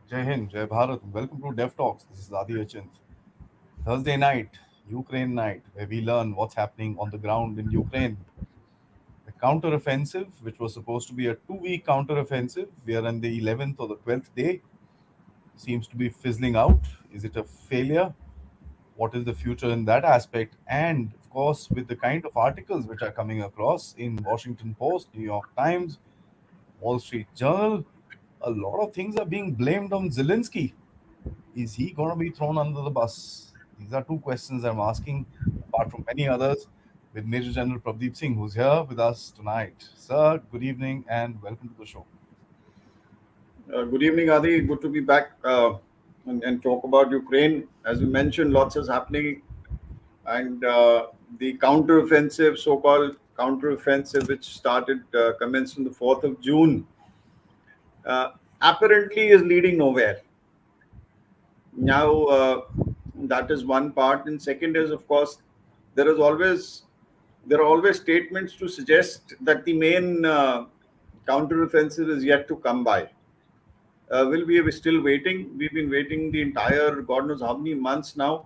Jai Hind, Jai Bharat, and welcome to Dev Talks. This is Aadi. Thursday night, Ukraine night, where we learn what's happening on the ground in Ukraine. The counter-offensive, which was supposed to be a 2-week counter-offensive, we are on the 11th or the 12th day, seems to be fizzling out. Is it a failure? What is the future in that aspect? And of course, with the kind of articles which are coming across in Washington Post, New York Times, Wall Street Journal, a lot of things are being blamed on Zelensky. Is he going to be thrown under the bus? These are two questions I'm asking, apart from many others, with Major General Prabdeep Singh, who's here with us tonight. Sir, good evening and welcome to the show. Good evening, Adi. Good to be back and talk about Ukraine. As you mentioned, lots is happening, and the counter-offensive, so-called counter-offensive, which commenced on the 4th of June, uh, apparently is leading nowhere. Now, that is one part, and second is, of course, there is always there are always statements to suggest that the main counter-offensive is yet to come by. Will we be still waiting? We've been waiting the entire God knows how many months now.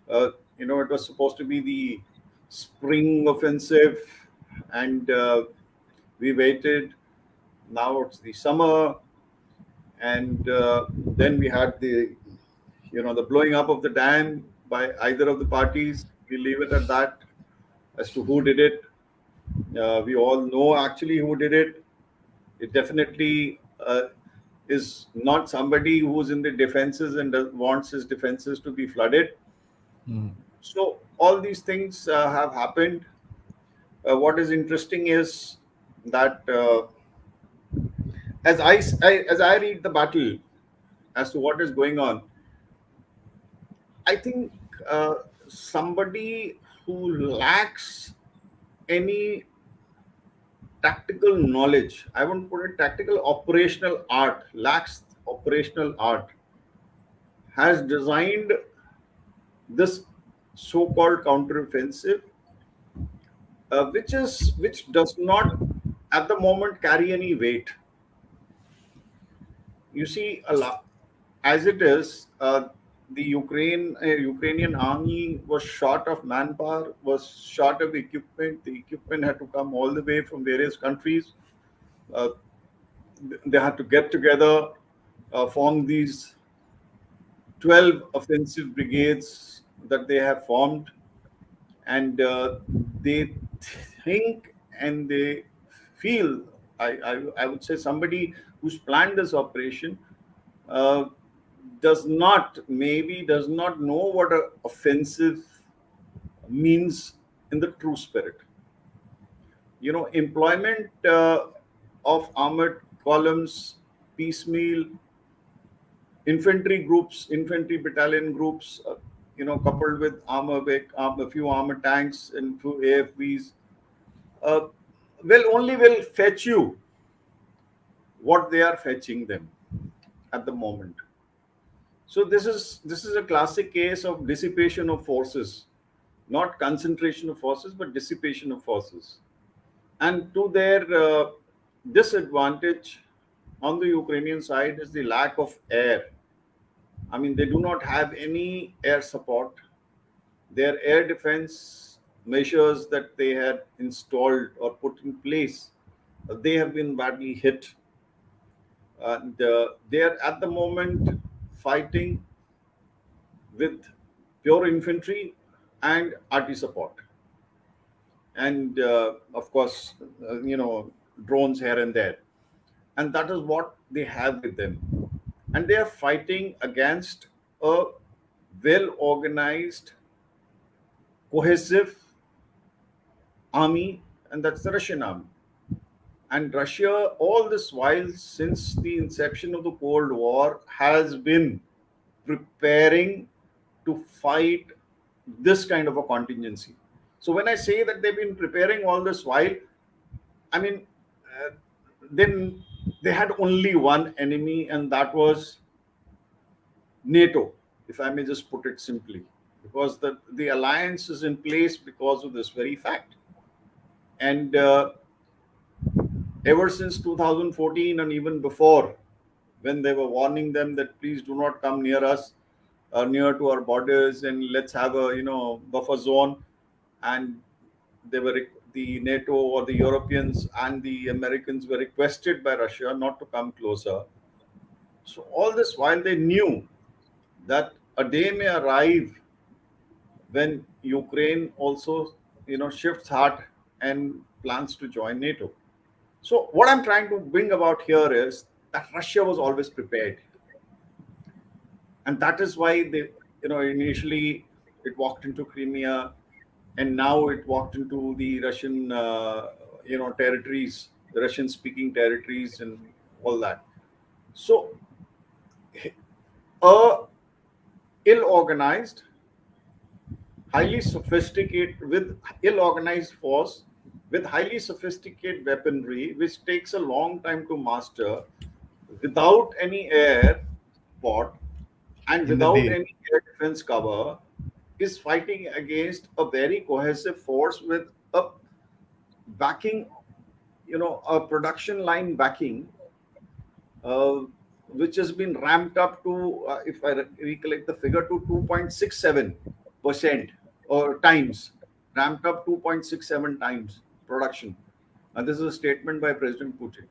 It was supposed to be the spring offensive, and we waited. Now it's the summer, and then we had the blowing up of the dam by either of the parties. We leave it at that. As to who did it, we all know actually who did it. It definitely is not somebody who's in the defenses and wants his defenses to be flooded. Hmm. So all these things have happened. What is interesting is that as I read the battle as to what is going on, I think somebody who lacks any tactical knowledge, I won't put it tactical, operational art, lacks operational art, has designed this so-called counteroffensive, which does not at the moment carry any weight. You see, a lot as it is. The Ukrainian army was short of manpower, was short of equipment. The equipment had to come all the way from various countries. Uh, they had to get together, form these 12 offensive brigades that they have formed, and they think and they feel. I would say somebody who's planned this operation uh, does not know what a offensive means in the true spirit. Employment of armored columns, piecemeal infantry groups, infantry battalion groups, coupled with a few armor tanks and few AFVs, uh, will fetch you what they are fetching them at the moment. So this is a classic case of dissipation of forces, not concentration of forces, but dissipation of forces. And to their disadvantage on the Ukrainian side is the lack of air. I mean, they do not have any air support. Their air defense measures that they had installed or put in place, they have been badly hit. And they are at the moment fighting with pure infantry and RT support, and of course, drones here and there. And that is what they have with them. And they are fighting against a well organized, cohesive army, and that's the Russian army. And Russia, all this while, since the inception of the Cold War, has been preparing to fight this kind of a contingency. So when I say that they've been preparing all this while, I mean, uh, then they had only one enemy, and that was NATO, if I may just put it simply, because the alliance is in place because of this very fact. And ever since 2014 and even before, when they were warning them that please do not come near us, near to our borders, and let's have a buffer zone. And the NATO or the Europeans and the Americans were requested by Russia not to come closer. So all this while they knew that a day may arrive when Ukraine also shifts heart and plans to join NATO. So what I'm trying to bring about here is that Russia was always prepared, and that is why they initially it walked into Crimea, and now it walked into the Russian territories, the Russian speaking territories, and all that. So a ill organized, highly sophisticated, with ill organized force, with highly sophisticated weaponry, which takes a long time to master, without any air support and In the without day. any air defense cover, is fighting against a very cohesive force with a backing, a production line backing, uh, which has been ramped up to, if I recollect the figure, to 2.67% or times, ramped up 2.67 times production. And this is a statement by President Putin.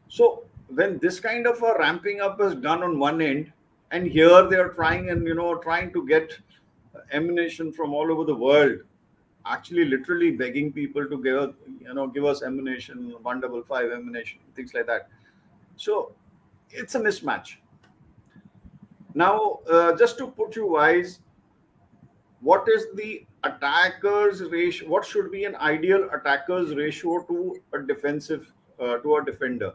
So when this kind of a ramping up is done on one end, and here they are trying and trying to get ammunition from all over the world, actually literally begging people to give us ammunition, 155 ammunition, things like that. So it's a mismatch. Now, just to put you wise, what is the attacker's ratio? What should be an ideal attacker's ratio to a defensive, to a defender?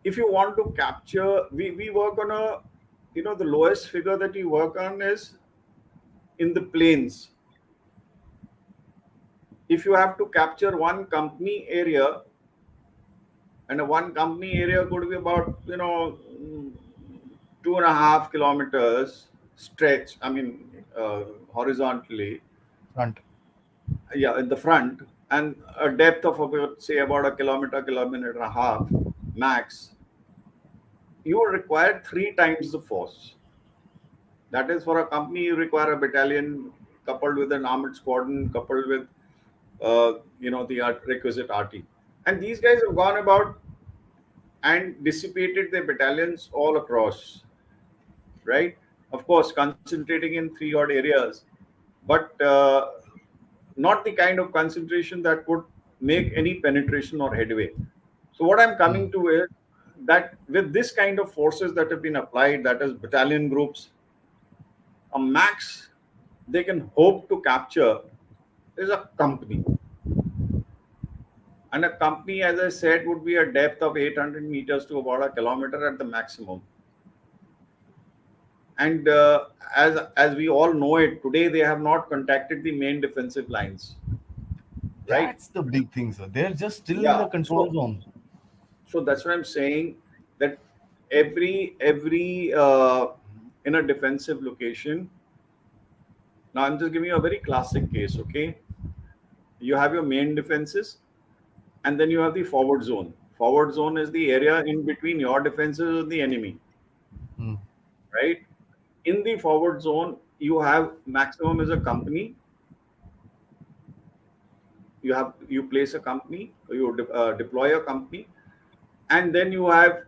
If you want to capture, we work on a, the lowest figure that we work on is in the planes. If you have to capture one company area, and a one company area could be about 2.5 kilometers stretch, I mean, horizontally, Front. yeah, in the front, and a depth of about, say, about a kilometer, kilometer and a half max, you will require three times the force. That is, for a company, you require a battalion coupled with an armored squadron, coupled with the requisite RT. And these guys have gone about and dissipated their battalions all across, right? Of course, concentrating in three odd areas, but not the kind of concentration that would make any penetration or headway. So, what I'm Hmm. coming to is that with this kind of forces that have been applied, that is battalion groups, a max they can hope to capture is a company. And a company, as I said, would be a depth of 800 meters to about a kilometer at the maximum. And as we all know it today, they have not contacted the main defensive lines, right? That's the big thing, sir. They're just still in the Yeah. control zone. So that's what I'm saying, that every in a defensive location. Now I'm just giving you a very classic case. Okay, you have your main defenses, and then you have the forward zone. Forward zone is the area in between your defenses and the enemy, Hmm. right? In the forward zone, you have maximum is a company. You place a company, deploy a company, and then you have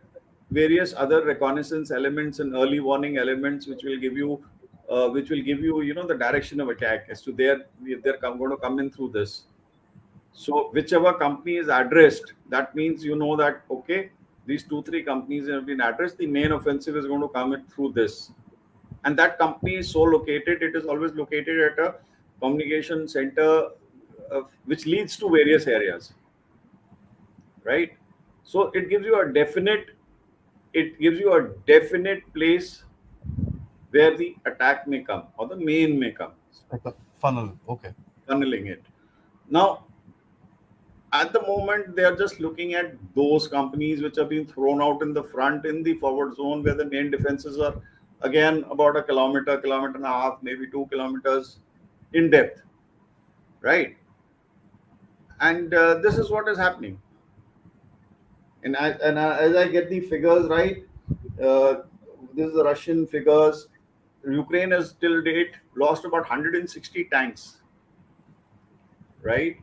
various other reconnaissance elements and early warning elements which will give you the direction of attack as to going to come in through this. So whichever company is addressed, that means that okay, these two three companies have been addressed, the main offensive is going to come in through this. And that company is so located, it is always located at a communication center, which leads to various areas, right? So it gives you a definite place where the attack may come or the main may come, It's like a funnel. Okay. funneling it. Now, at the moment, they are just looking at those companies which are being thrown out in the front in the forward zone, where the main defenses are again about a kilometer, kilometer and a half, maybe 2 kilometers in depth, right? And this is what is happening As I get the figures right, uh, this is the Russian figures. Ukraine has till date lost about 160 tanks, right,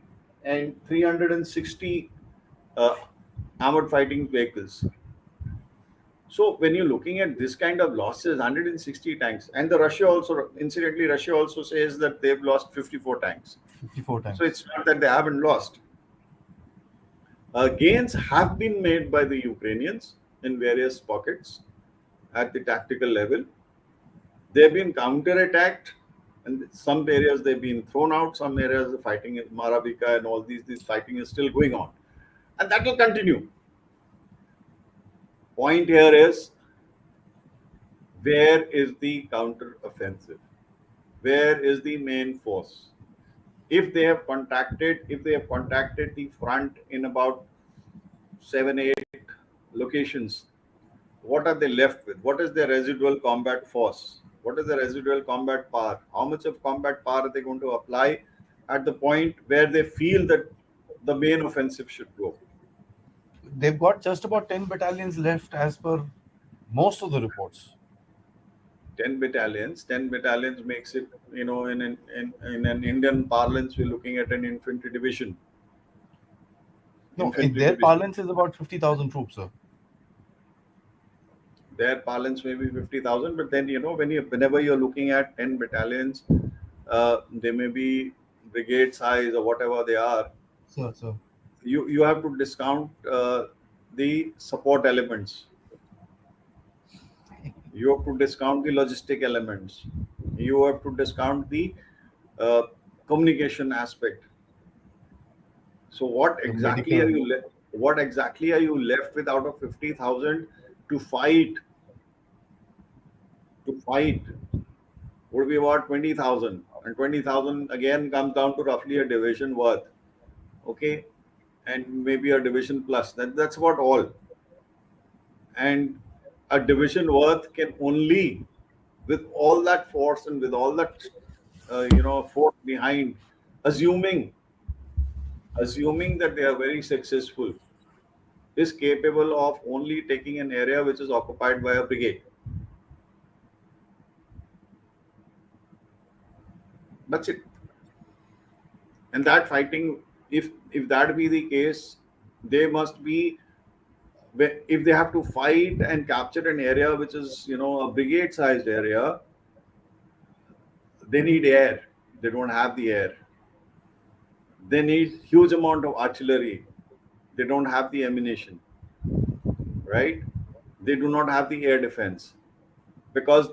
and 360 uh, armored fighting vehicles. So when you're looking at this kind of losses, 160 tanks, and the Russia also, incidentally, Russia also says that they've lost 54 tanks. 54 So times. it's not that they haven't lost. Gains have been made by the Ukrainians in various pockets at the tactical level. They've been counterattacked, and some areas they've been thrown out. Some areas the fighting in Maravika and all these fighting is still going on, and that will continue. Point here is, where is the counter offensive? Where is the main force? If they have contacted the front in about 7, 8 locations, what are they left with? What is their residual combat force? What is the residual combat power? How much of combat power are they going to apply at the point where they feel that the main offensive should go? They've got just about 10 battalions left as per most of the reports. 10 battalions makes it, in an Indian parlance, we're looking at an infantry division. No, in Infantry their division. parlance is about 50,000 troops, sir. Their parlance may be 50,000, but then, whenever you're looking at 10 battalions, they may be brigade size or whatever they are. Sir. You have to discount the support elements. You have to discount the logistic elements. You have to discount the uh, communication aspect. So what The exactly are medical. you what exactly are you left with out of 50,000 to fight? To fight would be about 20,000, and 20,000 again comes down to roughly a division worth. Okay, and maybe a division plus. That's about all. And a division worth can only, with all that force and with all that force behind, assuming assuming that they are very successful, is capable of only taking an area which is occupied by a brigade. That's it. And that fighting, if that be the case, they must be, if they have to fight and capture an area which is, a brigade sized area, they need air. They don't have the air. They need huge amount of artillery. They don't have the ammunition, right? They do not have the air defense, because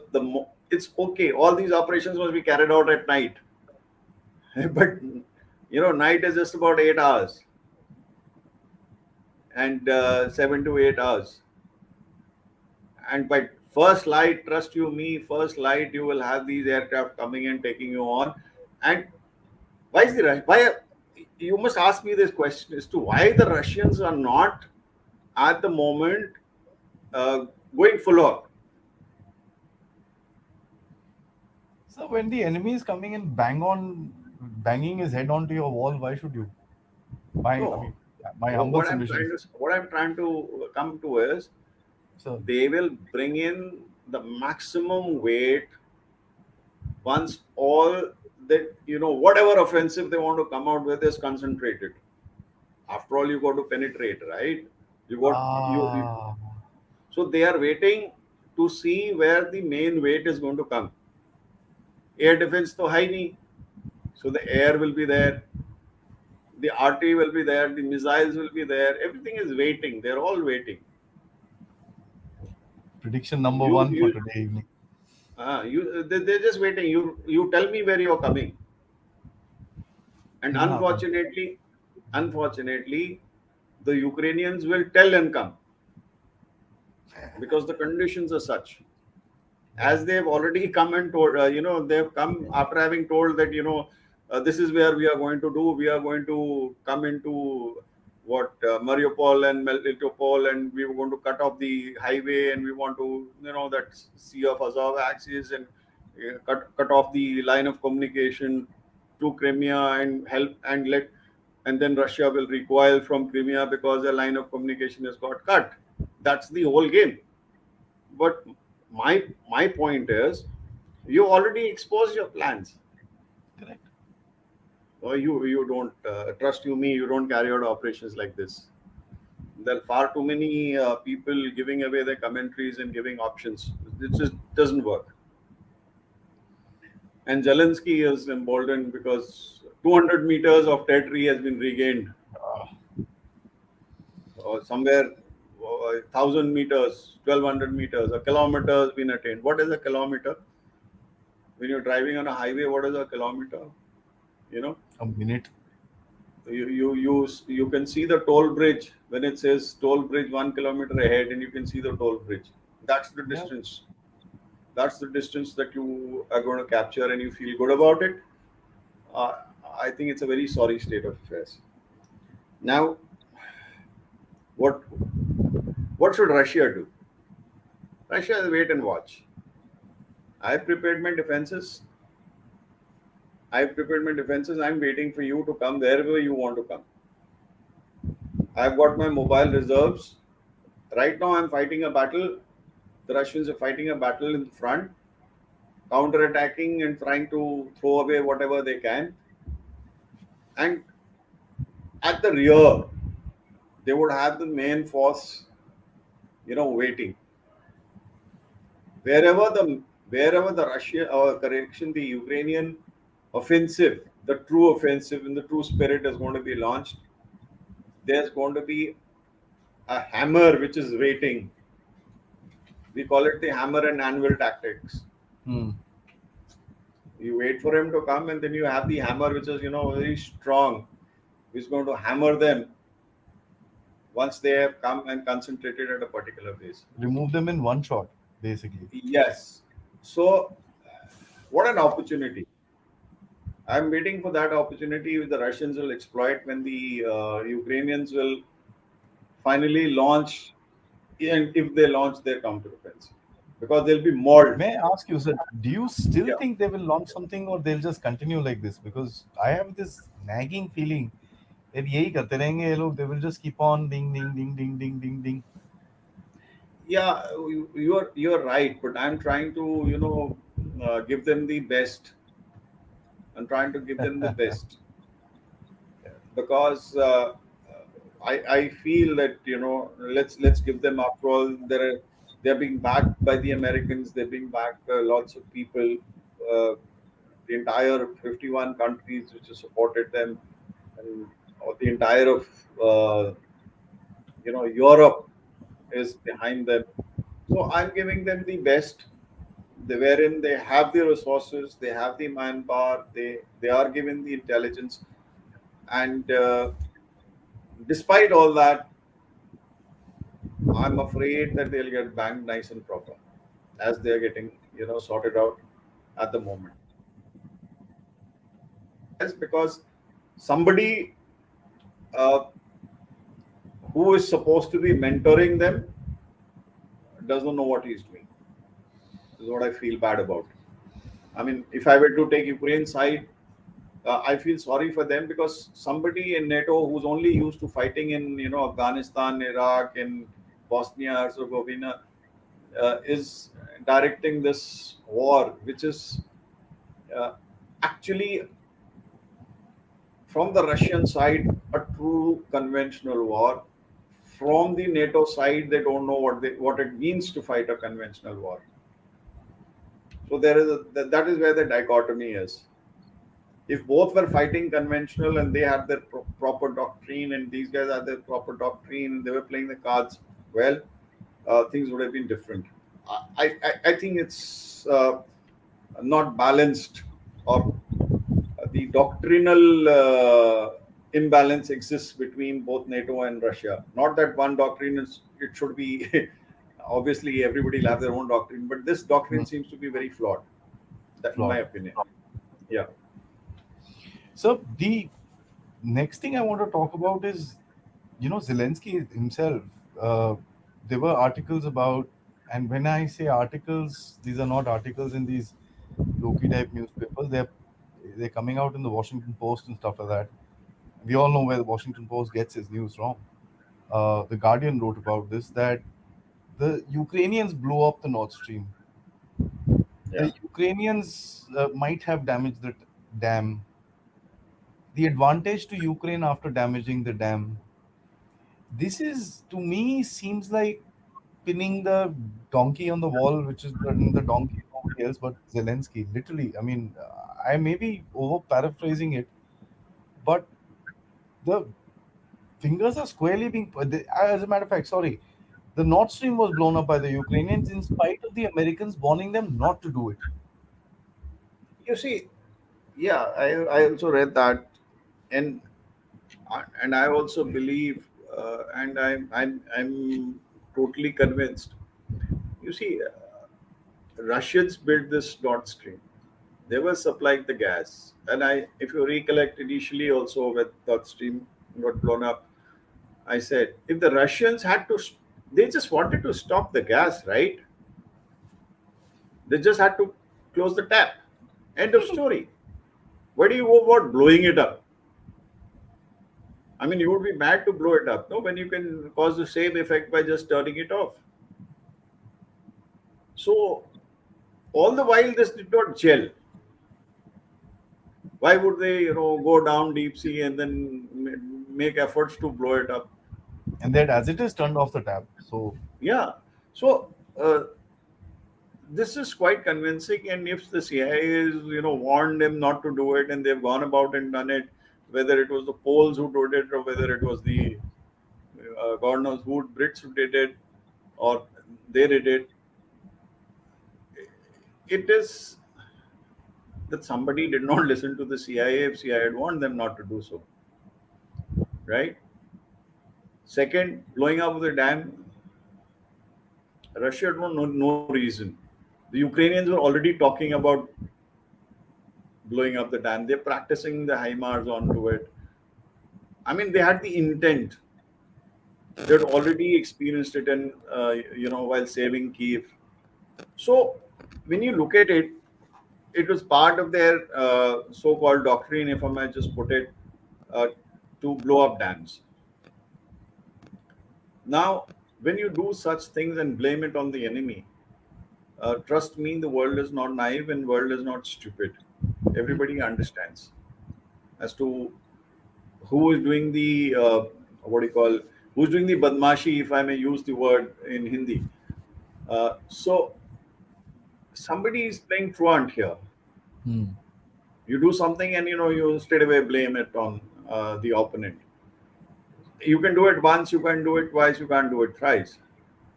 it's okay, all these operations must be carried out at night. But night is just about 8 hours, and 7 to 8 hours. And by first light, trust you me, first light, you will have these aircraft coming and taking you on. And why is the why you must ask me this question as to why the Russians are not at the moment uh, going full hog. So when the enemy is coming and banging his head onto your wall, why should you? I No, mean, my humble Trying submission. to what I'm trying to come to is, So they will bring in the maximum weight once all that, whatever offensive they want to come out with is concentrated. After all, you got to penetrate, right? You got you ah, So they are waiting to see where the main weight is going to come. Air defense to high knee, so the air will be there, the RT will be there, the missiles will be there. Everything is waiting. They're all waiting. prediction number You one for you today evening. they're just waiting. You tell me where you're coming. And It'll happen. unfortunately, the Ukrainians will tell and come, because the conditions are such. As they've already come and told, they've come after having told that, this is where we are going to do. We are going to come into what Mariupol and Melitopol, and we were going to cut off the highway, and we want to, that Sea of Azov axis, and cut off the line of communication to Crimea, and help and let and then Russia will recoil from Crimea because their line of communication has got cut. That's the whole game. But my point is, you already exposed your plans. Correct. Or you don't trust you me. You don't carry out operations like this. There are far too many people giving away their commentaries and giving options. It just doesn't work. And Zelensky is emboldened because 200 meters of territory has been regained, or somewhere 1,000 meters, 1,200 meters, a kilometer has been attained. What is a kilometer? When you're driving on a highway, what is a kilometer? You know, A minute. you can see the toll bridge when it says toll bridge 1 kilometer ahead, and you can see the toll bridge. That's the Yeah. distance. That's the distance that you are going to capture, and you feel good about it. Uh, I think it's a very sorry state of affairs. Now, what what should Russia do? Russia is wait and watch. I've prepared my defenses. I've prepared my defenses. I'm waiting for you to come wherever you want to come. I've got my mobile reserves. Right now, I'm fighting a battle. The Russians are fighting a battle in the front, counter-attacking and trying to throw away whatever they can. And at the rear, they would have the main force, waiting. Wherever the wherever the Russia or correction, the Ukrainian offensive, the true offensive in the true spirit is going to be launched, there's going to be a hammer which is waiting. We call it the hammer and anvil tactics. Hmm. You wait for him to come, and then you have the hammer which is very strong, which is going to hammer them once they have come and concentrated at a particular place. Remove them in one shot, basically. Yes. So what an opportunity. I'm waiting for that opportunity which the Russians will exploit when the Ukrainians will finally launch, and if they launch their counteroffensive, because they'll be mauled. May I ask you, sir, do you still Yeah. think they will launch something or they'll just continue like this? Because I have this nagging feeling that यही करते रहेंगे ये लोग, they will just keep on ding ding ding ding ding ding ding. Yeah, you're right, but I'm trying to give them the best. I'm trying to give them the best because I feel that let's give them, after all, they're being backed by the Americans. They're being backed by lots of people, uh, the entire 51 countries which have supported them, and the entire of Europe is behind them. So I'm giving them the best, wherein they have the resources, they have the manpower, they are given the intelligence, and despite all that, I'm afraid that they'll get banged nice and proper, as they're getting sorted out at the moment. Yes, because somebody uh, who is supposed to be mentoring them doesn't know what he's doing. This is what I feel bad about. I mean, if I were to take Ukraine side, I feel sorry for them, because somebody in NATO who's only used to fighting in Afghanistan, Iraq, and Bosnia Herzegovina is directing this war, which is uh, actually, from the Russian side, a true conventional war. From the NATO side, they don't know what it means to fight a conventional war. So there is that is where the dichotomy is. If both were fighting conventional and they had their proper doctrine, and these guys had their proper doctrine, and they were playing the cards well, things would have been different. I think it's not balanced, or the doctrinal imbalance exists between both NATO and Russia. Not that one doctrine it should be. Obviously, everybody will have their own doctrine, but this doctrine Hmm. seems to be very flawed. That, in my Flawed. opinion. Yeah. So the next thing I want to talk about is, Zelensky himself. Uh, there were articles about, and when I say articles, these are not articles in these Loki type newspapers. They're coming out in the Washington Post and stuff like that. We all know where the Washington Post gets its news from. The Guardian wrote about this, that the Ukrainians blew up the Nord Stream. Yeah. The Ukrainians might have damaged the dam. The advantage to Ukraine after damaging the dam. This is, to me, seems like pinning the donkey on the wall, which is the donkey is nobody else but Zelensky. Literally, I mean, I may be over paraphrasing it, but the fingers are squarely being. As a matter of fact, sorry, the Nord Stream was blown up by the Ukrainians in spite of the Americans warning them not to do it. You see, yeah, I also read that, and and I also believe, and I'm totally convinced. You see, Russians built this Nord Stream. They were supplying the gas, and if you recollect, initially also when Nord Stream got blown up, I said if the Russians had to, they just wanted to stop the gas, right? They just had to close the tap. End of story. Why do you go about blowing it up? I mean, you would be mad to blow it up, no? When you can cause the same effect by just turning it off. So, all the while, this did not gel. Why would they, go down deep sea and then make efforts to blow it up? And that, as it is, turned off the tap. So, Yeah. So, this is quite convincing. And if the CIA is, warned them not to do it, and they've gone about and done it, whether it was the Poles who did it or whether it was the God knows who Brits who did it or they did it, it is that somebody did not listen to the CIA if CIA had warned them not to do so, right? Second, blowing up the dam, Russia had no reason. The Ukrainians were already talking about blowing up the dam. They're practicing the HIMARS onto it. I mean, they had the intent. They had already experienced it, and while saving Kiev. So, when you look at it, it was part of their so-called doctrine, if I might just put it, uh, to blow up dams. Now, when you do such things and blame it on the enemy, trust me, the world is not naive and world is not stupid. Everybody understands as to who is doing the what do you call, who's doing the badmashi, if I may use the word in Hindi. So somebody is playing truant here. hmm. You do something and you straight away blame it on the opponent. You can do it once, you can do it twice, you can't do it thrice.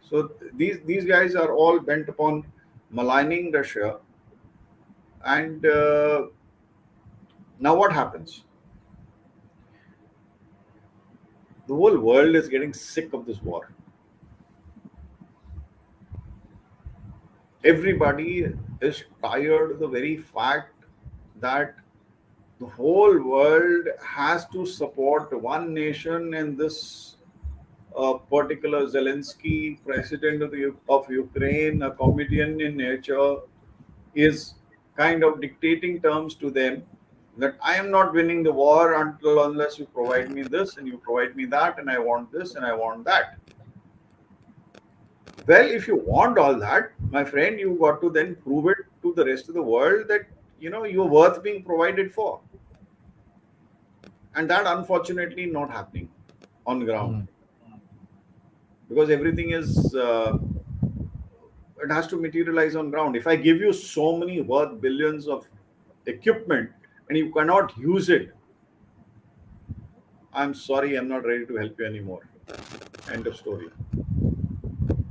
So these guys are all bent upon maligning Russia. And now what happens? The whole world is getting sick of this war. Everybody is tired of the very fact that the whole world has to support one nation, and this particular Zelensky, president of Ukraine, a comedian in nature, is kind of dictating terms to them that I am not winning the war until unless you provide me this and you provide me that, and I want this and I want that. Well, if you want all that, my friend, you got to then prove it to the rest of the world that you're worth being provided for, and that unfortunately not happening on ground, Hmm. because everything is it has to materialize on ground. If I give you so many worth billions of equipment and you cannot use it, I'm sorry, I'm not ready to help you anymore. End of story.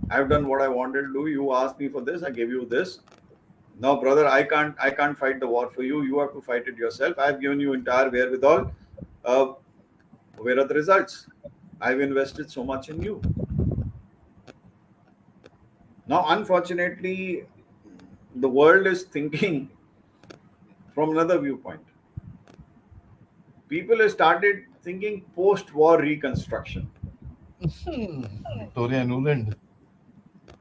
I've done what I wanted to do. You asked me for this, I gave you this. Now, brother, I can't fight the war for you. You have to fight it yourself. I've given you entire wherewithal. Uh, where are the results? I've invested so much in you. Now, unfortunately, the world is thinking from another viewpoint. People have started thinking post-war reconstruction. Victoria Nuland,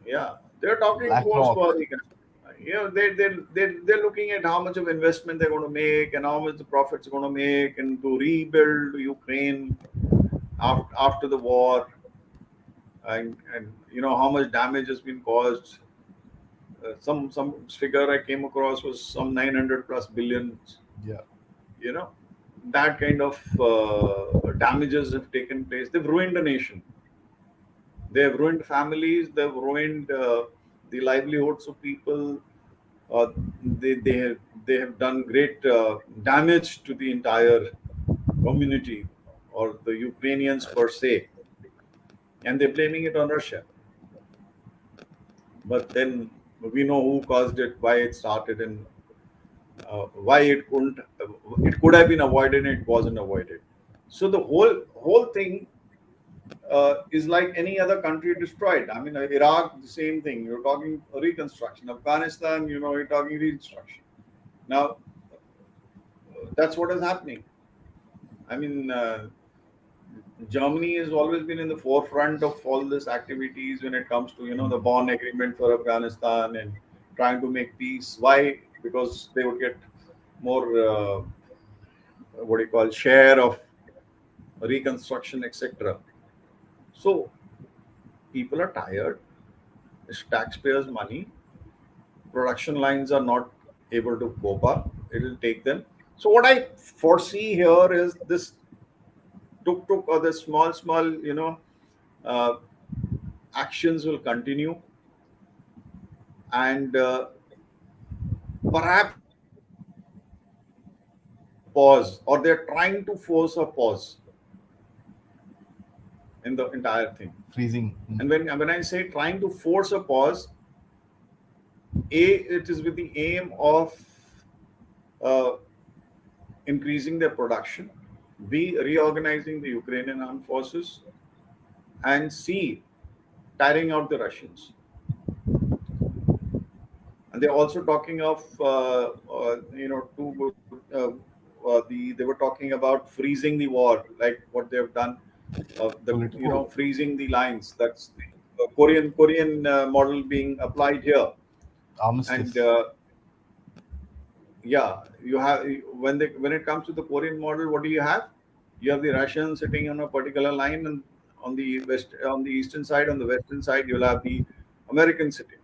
Yeah, they're talking Black Rock. post-war reconstruction. they're looking at how much of investment they're going to make and how much the profits are going to make and to rebuild Ukraine after the war, and how much damage has been caused. Some figure I came across was some 900 plus billions. Yeah. You know, that kind of damages have taken place. They've ruined a nation. They have ruined families. They've ruined the livelihoods of people. Uh, they have done great damage to the entire community or the Ukrainians per se, and they're blaming it on Russia. But then we know who caused it, why it started, and why it couldn't. It could have been avoided, and it wasn't avoided. So the whole thing is like any other country destroyed. I mean, Iraq, the same thing. You're talking reconstruction. Afghanistan, you're talking reconstruction. Now, that's what is happening. I mean, Germany has always been in the forefront of all these activities when it comes to the Bonn Agreement for Afghanistan and trying to make peace. Why? Because they would get more what do you call share of reconstruction, etc. So people are tired. It's taxpayers' money. Production lines are not able to cope up. It will take them. So what I foresee here is this tuk or the small uh, actions will continue, and perhaps pause, or they're trying to force a pause in the entire thing. Freezing. And when I say trying to force a pause, it is with the aim of uh, increasing their production, B, reorganizing the Ukrainian armed forces, and C, tiring out the Russians. And they're also talking of they were talking about freezing the war, like what they've done, Political freezing the lines. That's the Korean model being applied here. And armistice. yeah, you have when it comes to the Korean model, what do you have? You have the Russians sitting on a particular line, and on the eastern side, on the western side, you'll have the Americans sitting,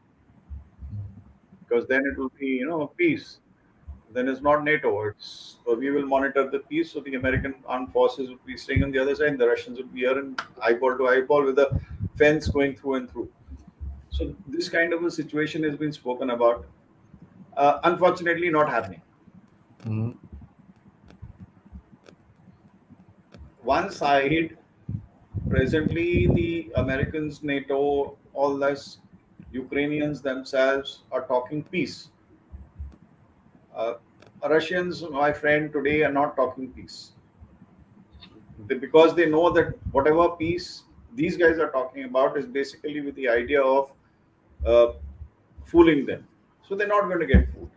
because then it will be peace. Then it's not NATO. It's we will monitor the peace. So the American armed forces would be staying on the other side, and the Russians would be here in eyeball to eyeball with a fence going through and through. So this kind of a situation has been spoken about. Unfortunately, not happening. Mhm. One side, presently, the Americans, NATO, all this, Ukrainians themselves are talking peace. Uh, Russians, my friend, today are not talking peace. Because they know that whatever peace these guys are talking about is basically with the idea of uh, fooling them. So they're not going to get fooled.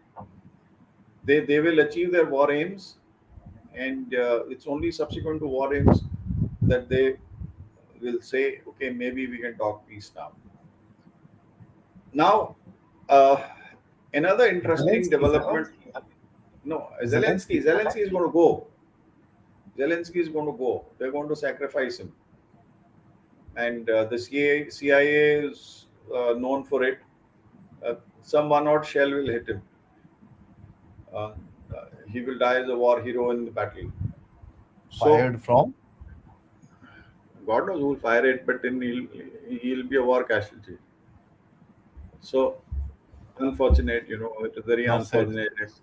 They will achieve their war aims, and it's only subsequent to war aims that they will say, okay, maybe we can talk peace now. Now, uh, another interesting Zelensky, development. Zelensky, No, Zelensky. Zelensky is going to go. Zelensky is going to go. They're going to sacrifice him, and the CIA is known for it. Some one-odd shell will hit him. Uh, he will die as a war hero in the battle. So Fired from. God knows who will fire it, but then he'll be a war casualty. So unfortunate, it is very Well said. unfortunate.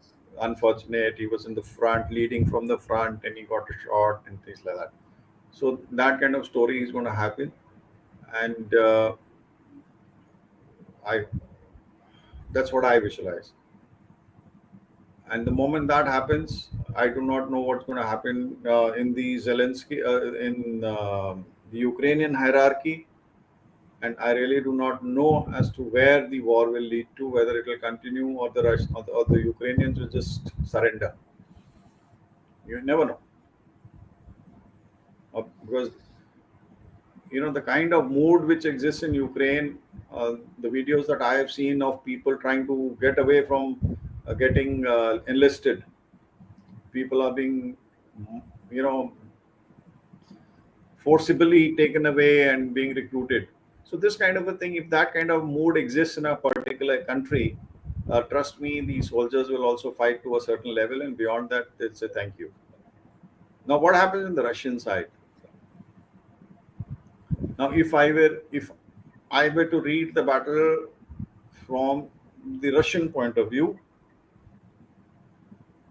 Unfortunate. He was in the front, leading from the front, and he got a shot and things like that. So that kind of story is going to happen, and I that's what I visualize. And the moment that happens, I do not know what's going to happen in the Zelensky in the Ukrainian hierarchy, and I really do not know as to where the war will lead to, whether it will continue or the Ukrainians will just surrender. You never know, because the kind of mood which exists in Ukraine, the videos that I have seen of people trying to get away from getting enlisted, people are being, you know, forcibly taken away and being recruited. So this kind of a thing, if that kind of mood exists in a particular country, trust me, the soldiers will also fight to a certain level, and beyond that, they'll say thank you. Now, what happens in the Russian side? Now, if I were to read the battle from the Russian point of view,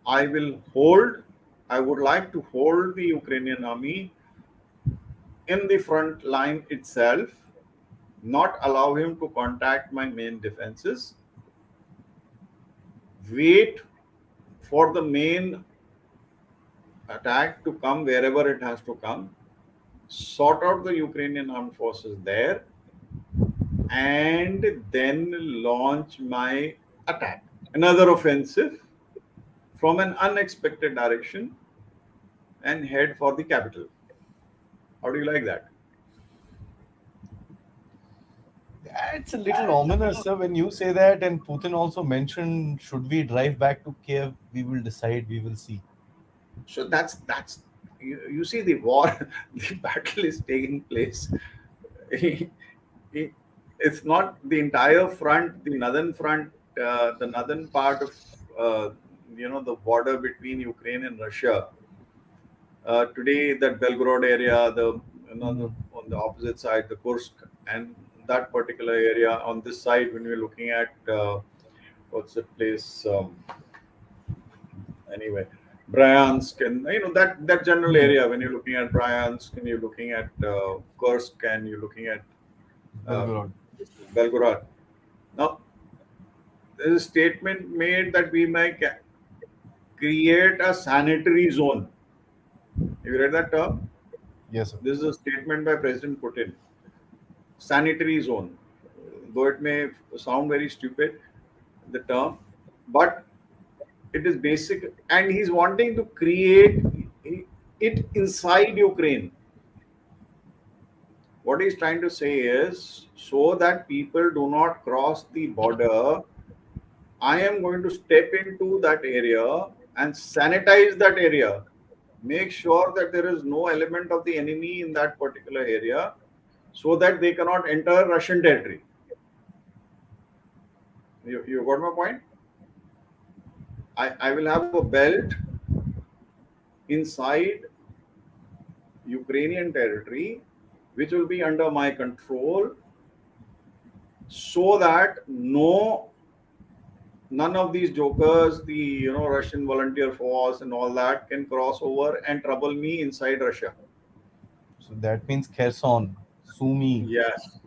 I will hold. I would like to hold the Ukrainian army in the front line itself, not allow him to contact my main defenses, wait for the main attack to come wherever it has to come, sort out the Ukrainian armed forces there, and then launch my attack. Another offensive from an unexpected direction and head for the capital. How do you like that? That's a little ominous, sir, when you say that. And Putin also mentioned, should we drive back to Kiev? We will decide, we will see. So that's you see the war, the battle is taking place. It's not the entire front, the northern front, the northern part of the border between Ukraine and Russia. Today, that Belgorod area, Mhm. on the opposite side, the Kursk, and that particular area on this side, when we're looking at what's the place? Anyway, Bryansk, and that general Hmm. area. When you're looking at Bryansk, and you're looking at Kursk, and you're looking at uh, Belgorod. Belgorod. Now, there's a statement made that we might create a sanitary zone. Have you read that term? Yes, sir. This is a statement by President Putin. Sanitary zone. Though it may sound very stupid, the term, but it is basic, and he's wanting to create it inside Ukraine. What he's trying to say is, so that people do not cross the border, I am going to step into that area and sanitize that area. Make sure that there is no element of the enemy in that particular area so that they cannot enter Russian territory. You got my point? I will have a belt inside Ukrainian territory which will be under my control so that none of these jokers, the Russian volunteer force and all that, can cross over and trouble me inside Russia. So that means Kherson, Sumy. Yes,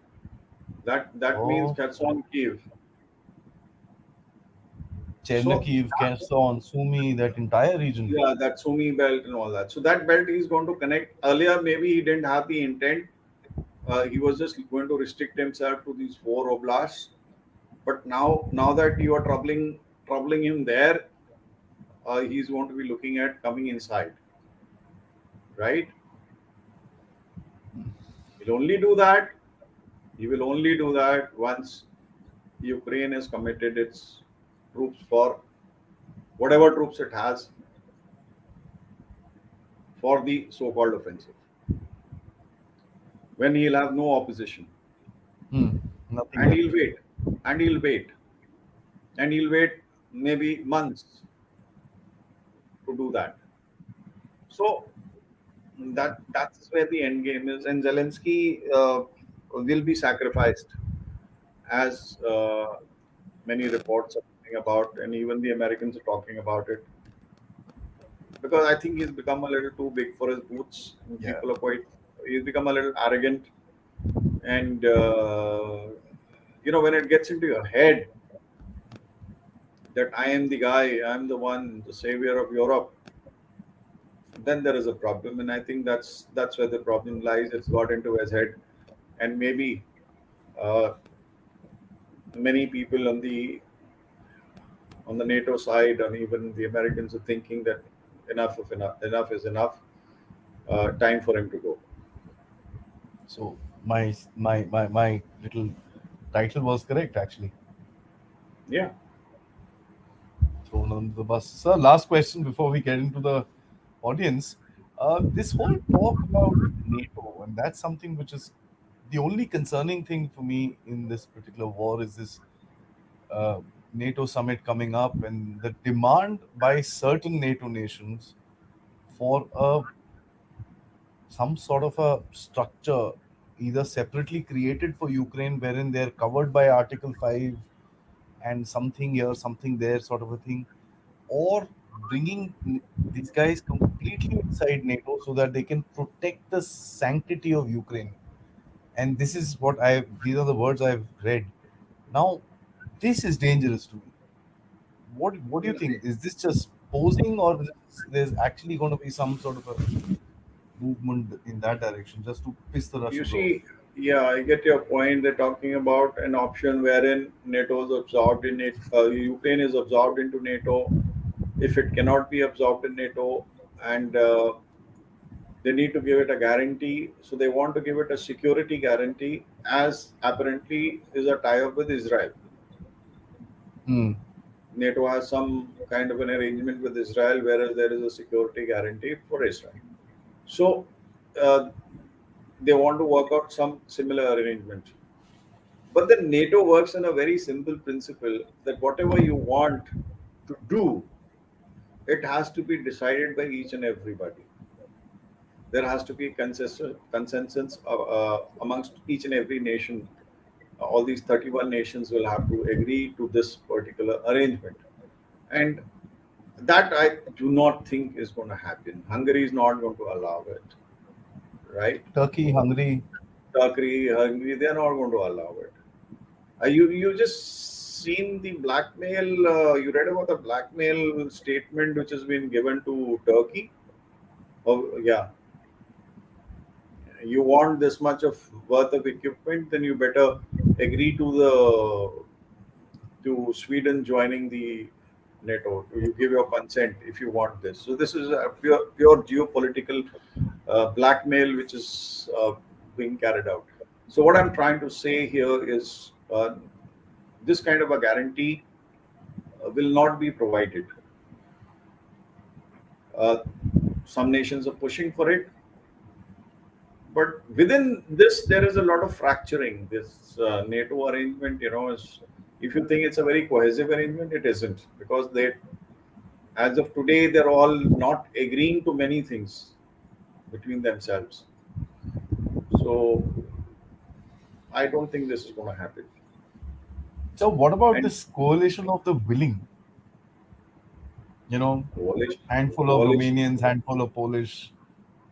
that means Oh, Kherson, Kiev. So Chernihiv, Kherson, Sumy, that entire region. yeah, that Sumi belt and all that. So that belt is going to connect. Earlier, maybe he didn't have the intent. He was just going to restrict himself to these four oblasts. But now that you are troubling him there, he's going to be looking at coming inside, right? He'll only do that. He will only do that once Ukraine has committed its troops for whatever troops it has for the so-called offensive. When he'll have no opposition, Hmm. Nothing and left. he'll wait, and he'll wait, and he'll wait maybe months to do that. So that's where the end game is, and Zelensky will be sacrificed, as many reports are talking about, and even the Americans are talking about it, because I think he's become a little too big for his boots. And Yeah. people are quite. He's become a little arrogant, and when it gets into your head that I am the guy, I'm the one, the savior of Europe, then there is a problem, and I think that's where the problem lies. It's got into his head, and maybe uh, many people on the NATO side, and even the Americans, are thinking that enough is enough. Time for him to go. So my little title was correct actually. Yeah. Thrown under the bus. Sir, last question before we get into the audience. This whole talk about NATO, and that's something which is the only concerning thing for me in this particular war is this uh, NATO summit coming up and the demand by certain NATO nations for some sort of a structure, either separately created for Ukraine, wherein they're covered by Article 5 and something here, something there, sort of a thing, or bringing these guys completely inside NATO so that they can protect the sanctity of Ukraine. And this is what these are the words I've read. Now, this is dangerous to me. What do you think? Is this just posing, or there's actually going to be some sort of a movement in that direction just to piss the You Russians off? see, yeah, I get your point. They're talking about an option wherein NATO is absorbed in it, Ukraine is absorbed into NATO. If it cannot be absorbed in NATO, and they need to give it a guarantee, so they want to give it a security guarantee, as apparently is a tie-up with Israel. Hmm. NATO has some kind of an arrangement with Israel, whereas there is a security guarantee for Israel. So uh, they want to work out some similar arrangement. But then NATO works on a very simple principle that whatever you want to do, it has to be decided by each and everybody. There has to be consensus amongst each and every nation. All these 31 nations will have to agree to this particular arrangement. And that I do not think is going to happen. Hungary is not going to allow it, right? Turkey, Hungary. Hungary, they are not going to allow it. You just seen the blackmail. You read about the blackmail statement which has been given to Turkey. Oh yeah, you want this much of worth of equipment, then you better agree to Sweden joining the NATO. You give your consent if you want this. So this is a pure geopolitical blackmail which is being carried out. So what I'm trying to say here is this kind of a guarantee will not be provided. Uh, some nations are pushing for it, but within this, there is a lot of fracturing. This NATO arrangement, is, if you think it's a very cohesive arrangement, it isn't, because they, as of today, they're all not agreeing to many things between themselves. So I don't think this is going to happen. So what about And this coalition of the willing? You know, coalition, handful of coalition. Romanians, handful of Polish,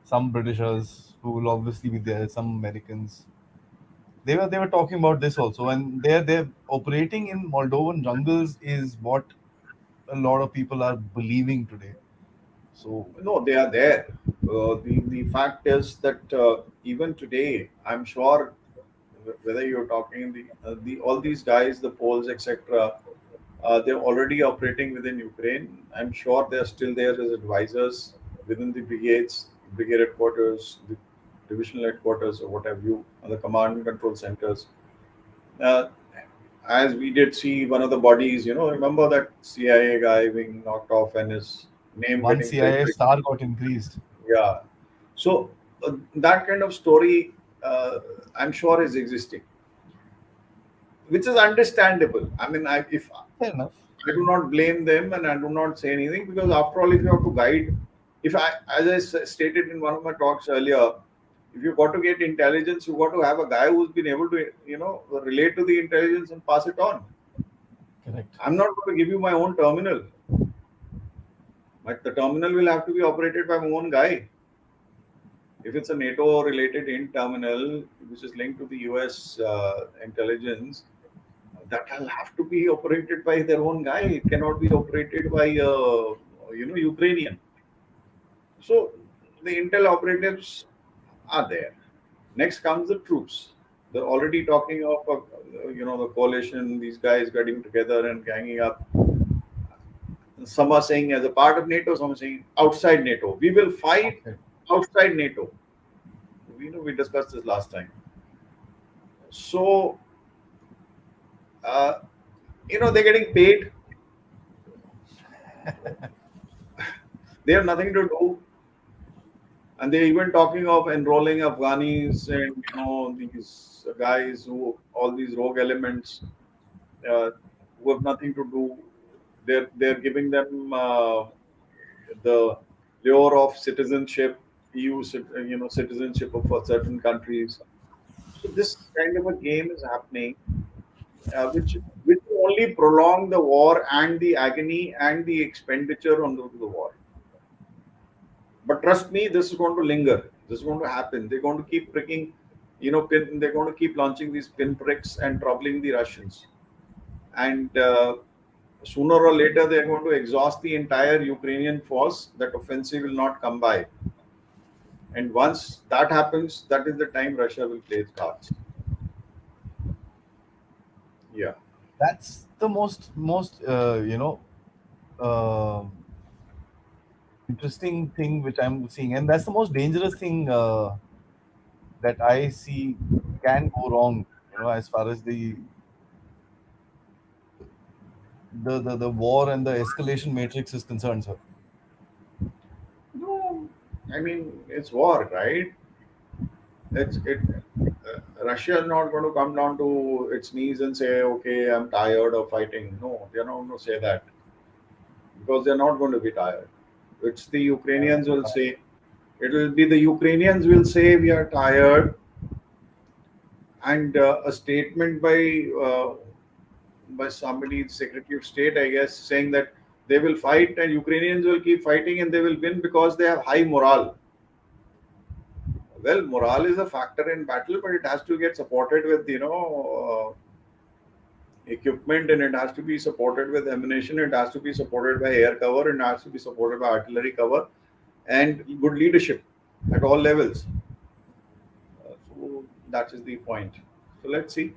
some Britishers who will obviously be there, some Americans. They were talking about this also, and they're operating in Moldovan jungles is what a lot of people are believing today. So No, they are there. The fact is that even today, I'm sure whether you're talking the all these guys, the Poles, etc., they're already operating within Ukraine. I'm sure they're still there as advisors within the brigades, brigade headquarters, the divisional headquarters, or what have you, or the command and control centers. Uh, as we did see one of the bodies, remember that CIA guy being knocked off and his name one getting very CIA big. star got increased. Yeah. So that kind of story, I'm sure, is existing, which is understandable. I mean, if Fair enough. I do not blame them and I do not say anything, because after all, if you have to guide, if I, as I stated in one of my talks earlier, if you got to get intelligence, you got to have a guy who's been able to, relate to the intelligence and pass it on. Correct. I'm not going to give you my own terminal, but the terminal will have to be operated by my own guy. If it's a NATO related in terminal which is linked to the US intelligence, that will have to be operated by their own guy. It cannot be operated by Ukrainian. So the intel operatives are there. Next comes the troops. They're already talking of the coalition. These guys getting together and ganging up. Some are saying as a part of NATO. Some are saying outside NATO. We will fight Okay. outside NATO. we discussed this last time. So uh, they're getting paid. They have nothing to do, and they're even talking of enrolling Afghanis and these guys who all these rogue elements uh, who have nothing to do. They're giving them the lure of citizenship, citizenship of certain countries. So this kind of a game is happening, which will only prolong the war and the agony and the expenditure on the war. But trust me, this is going to linger. This is going to happen. They're going to keep pricking, they're going to keep launching these pinpricks and troubling the Russians. And sooner or later, they're going to exhaust the entire Ukrainian force. That offensive will not come by. And once that happens, that is the time Russia will play its cards. Yeah. That's the most uh, interesting thing which I'm seeing, and that's the most dangerous thing that I see can go wrong. As far as the war and the escalation matrix is concerned, sir. No, I mean, it's war, right? It. Russia is not going to come down to its knees and say, "Okay, I'm tired of fighting." No, they're not going to say that because they're not going to be tired. It's the Ukrainians will say. It will be the Ukrainians will say we are tired, and a statement by somebody, Secretary of State, I guess, saying that they will fight and Ukrainians will keep fighting and they will win because they have high morale. Well, morale is a factor in battle, but it has to get supported with equipment, and it has to be supported with ammunition. It has to be supported by air cover, and it has to be supported by artillery cover, and good leadership at all levels. So that is the point. So let's see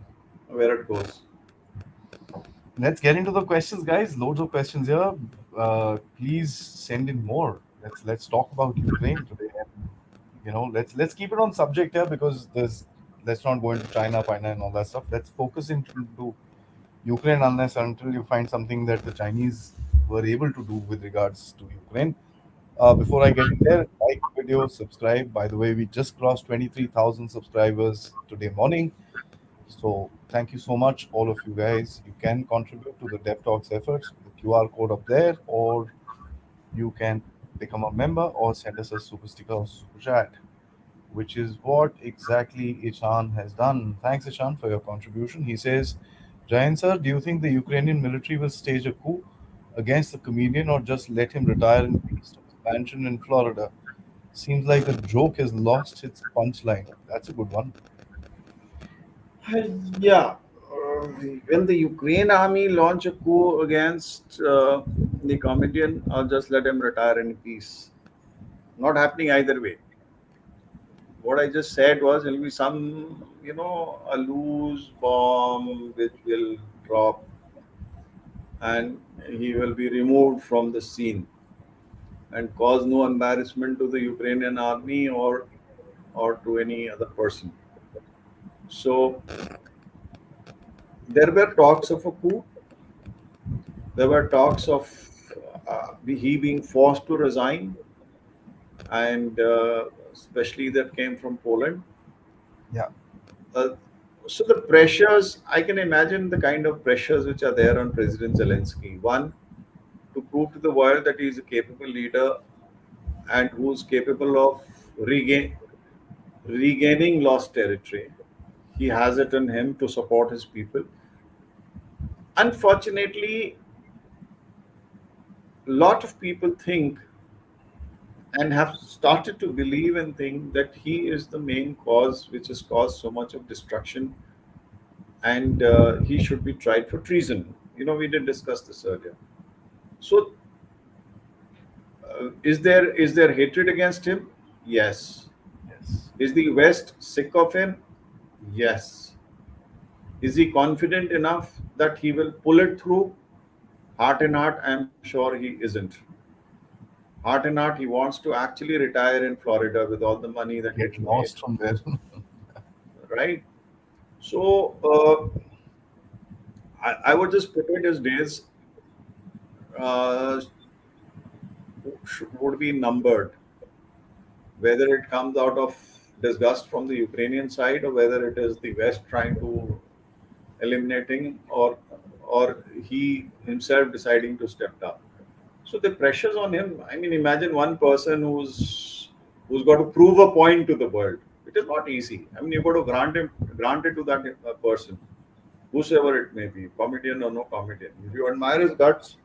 where it goes. Let's get into the questions, guys. Loads of questions here. Please send in more. Let's talk about Ukraine today, and let's keep it on subject here because there's let's not go into China and all that stuff. Let's focus into Ukraine unless until you find something that the Chinese were able to do with regards to Ukraine. Before I get in there, like video, subscribe. By the way, we just crossed 23,000 subscribers today morning. So thank you so much, all of you guys. You can contribute to the Dev Talks efforts with the QR code up there, or you can become a member or send us a super sticker or super chat, which is what exactly Ishan has done. Thanks, Ishan, for your contribution. He says, Jayan sir, do you think the Ukrainian military will stage a coup against the comedian or just let him retire in peace to his mansion in Florida? Seems like the joke has lost its punchline. That's a good one. Yeah. Will the Ukraine army launch a coup against the comedian or just let him retire in peace? Not happening either way. What I just said was there will be some, a loose bomb which will drop and he will be removed from the scene and cause no embarrassment to the Ukrainian army or to any other person. So there were talks of a coup. There were talks of he being forced to resign, and especially that came from Poland. Yeah. Uh, so the pressures, I can imagine the kind of pressures which are there on President Zelensky. One, to prove to the world that he is a capable leader and who's capable of regaining lost territory. He has it in him to support his people. Unfortunately, a lot of people think and have started to believe and think that he is the main cause which has caused so much of destruction, and he should be tried for treason. We did discuss this earlier. So is there hatred against him? Yes. Yes. Is the West sick of him? Yes. Is he confident enough that he will pull it through? Heart in heart, I am sure he isn't. Heart and heart, he wants to actually retire in Florida with all the money that Get he's made, lost from there. right? So I would just put it his days uh, would be numbered, whether it comes out of disgust from the Ukrainian side or whether it is the West trying to eliminating or he himself deciding to step down. So the pressures on him. I mean, imagine one person who's got to prove a point to the world. It is not easy. I mean, you've got to grant it to that person, whosoever it may be, comedian or no comedian. If you admire his guts,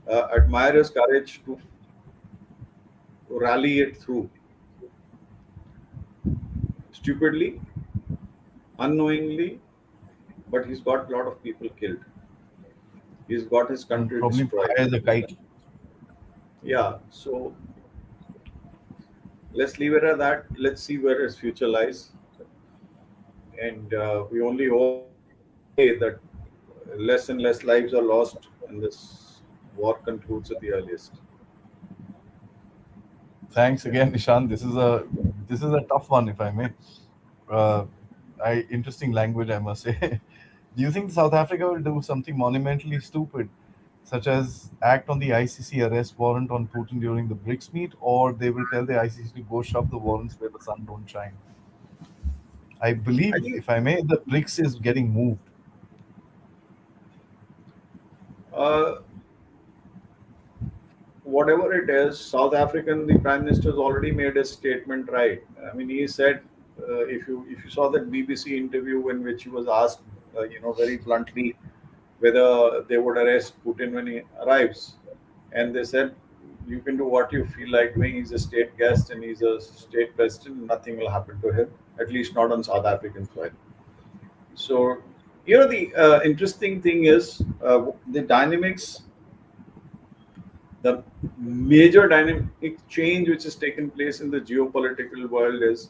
admire his courage to rally it through stupidly, unknowingly, but he's got a lot of people killed. He's got his And country probably destroyed. fly the kite. Yeah, so let's leave it at that. Let's see where his future lies. And we only hope day that less and less lives are lost and this war concludes at the earliest. Thanks Yeah. again, Nishan. This is a tough one, if I may. Uh, Interesting language, I must say. Do you think South Africa will do something monumentally stupid, such as act on the ICC arrest warrant on Putin during the BRICS meet, or they will tell the ICC to go shove the warrants where the sun don't shine? I I believe, think if I may, the BRICS is getting moved. uh, whatever it is, South African, the Prime Minister has already made a statement, right? I mean, he said, if you saw that BBC interview in which he was asked, very bluntly, whether they would arrest Putin when he arrives, and they said, you can do what you feel like doing. He's a state guest and he's a state president. Nothing will happen to him, at least not on South African soil. So, the interesting thing is the dynamics, the major dynamic change which has taken place in the geopolitical world is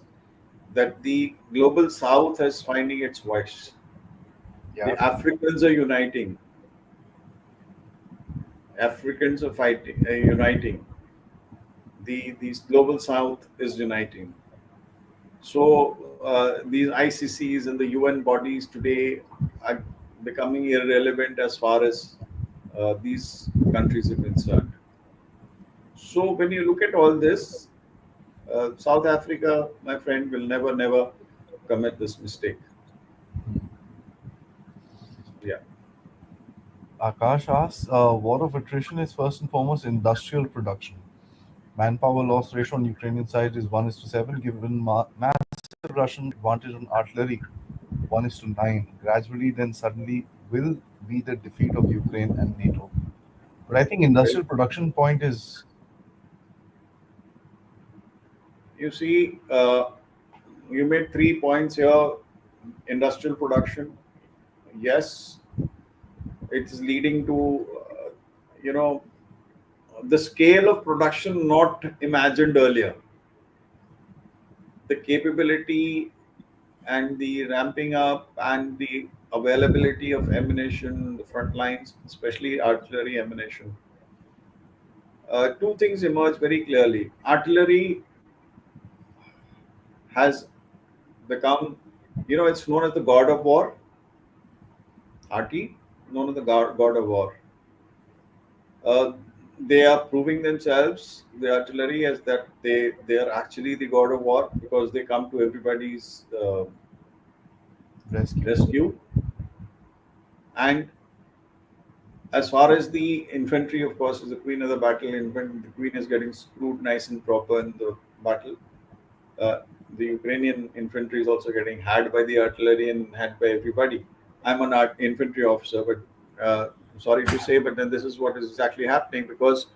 that the global south is finding its voice. Yeah. The Africans are uniting. Africans are uniting. The global south is uniting. So these ICCs and the UN bodies today are becoming irrelevant as far as these countries are concerned. So when you look at all this, South Africa, my friend, will never, never commit this mistake. Yeah. Akash asks, war of attrition is first and foremost industrial production. Manpower loss ratio on Ukrainian side is 1 is to 7, given massive Russian advantage on artillery, 1 is to 9. Gradually, then suddenly will be the defeat of Ukraine and NATO. But I think Well, industrial production point is, you see, you made 3 points here. Industrial production, yes, it is leading to, you know, the scale of production not imagined earlier. The capability and the ramping up and the availability of ammunition, the front lines, especially artillery ammunition. Two things emerge very clearly. Artillery has become, it's known as the god of war. RT, known as the god of war. Uh, they are proving themselves, the artillery, as that they are actually the god of war because they come to everybody's rescue. rescue. And as far as the infantry, of course, is the queen of the battle. The queen is getting screwed nice and proper in the battle. Uh, the Ukrainian infantry is also getting had by the artillery and had by everybody. I'm an infantry officer, but sorry to say, but then this is what is exactly happening because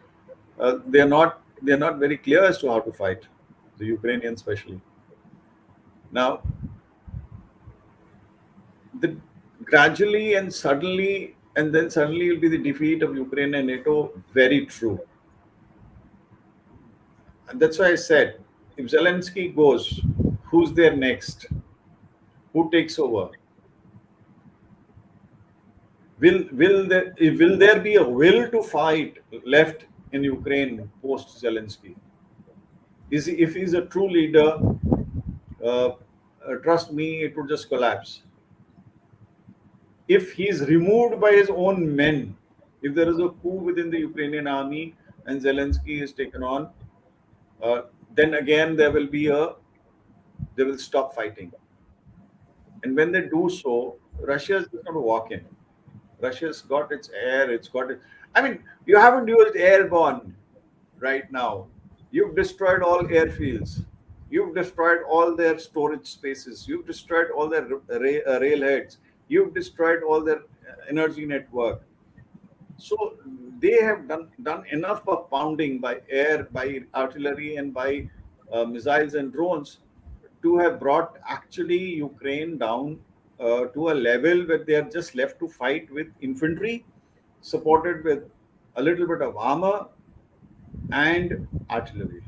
they're not very clear as to how to fight, the Ukrainians especially. Now, the gradually and suddenly, and then suddenly will be the defeat of Ukraine and NATO. Very true, and that's why I said, if Zelensky goes, who's there next? Who takes over? Will there be a will to fight left in Ukraine post Zelensky. If he's a true leader, uh, trust me, it would just collapse. If he's removed by his own men, if there is a coup within the Ukrainian army and Zelensky is taken on, uh, then again they will stop fighting. And when they do so, Russia is just going to walk in. Russia's got its air, it's got it. I mean, you haven't used airborne right now. You've destroyed all airfields. You've destroyed all their storage spaces. You've destroyed all their railheads. You've destroyed all their energy network. So they have done enough of pounding by air, by artillery, and by missiles and drones to have brought actually Ukraine down to a level where they are just left to fight with infantry, supported with a little bit of armor and artillery.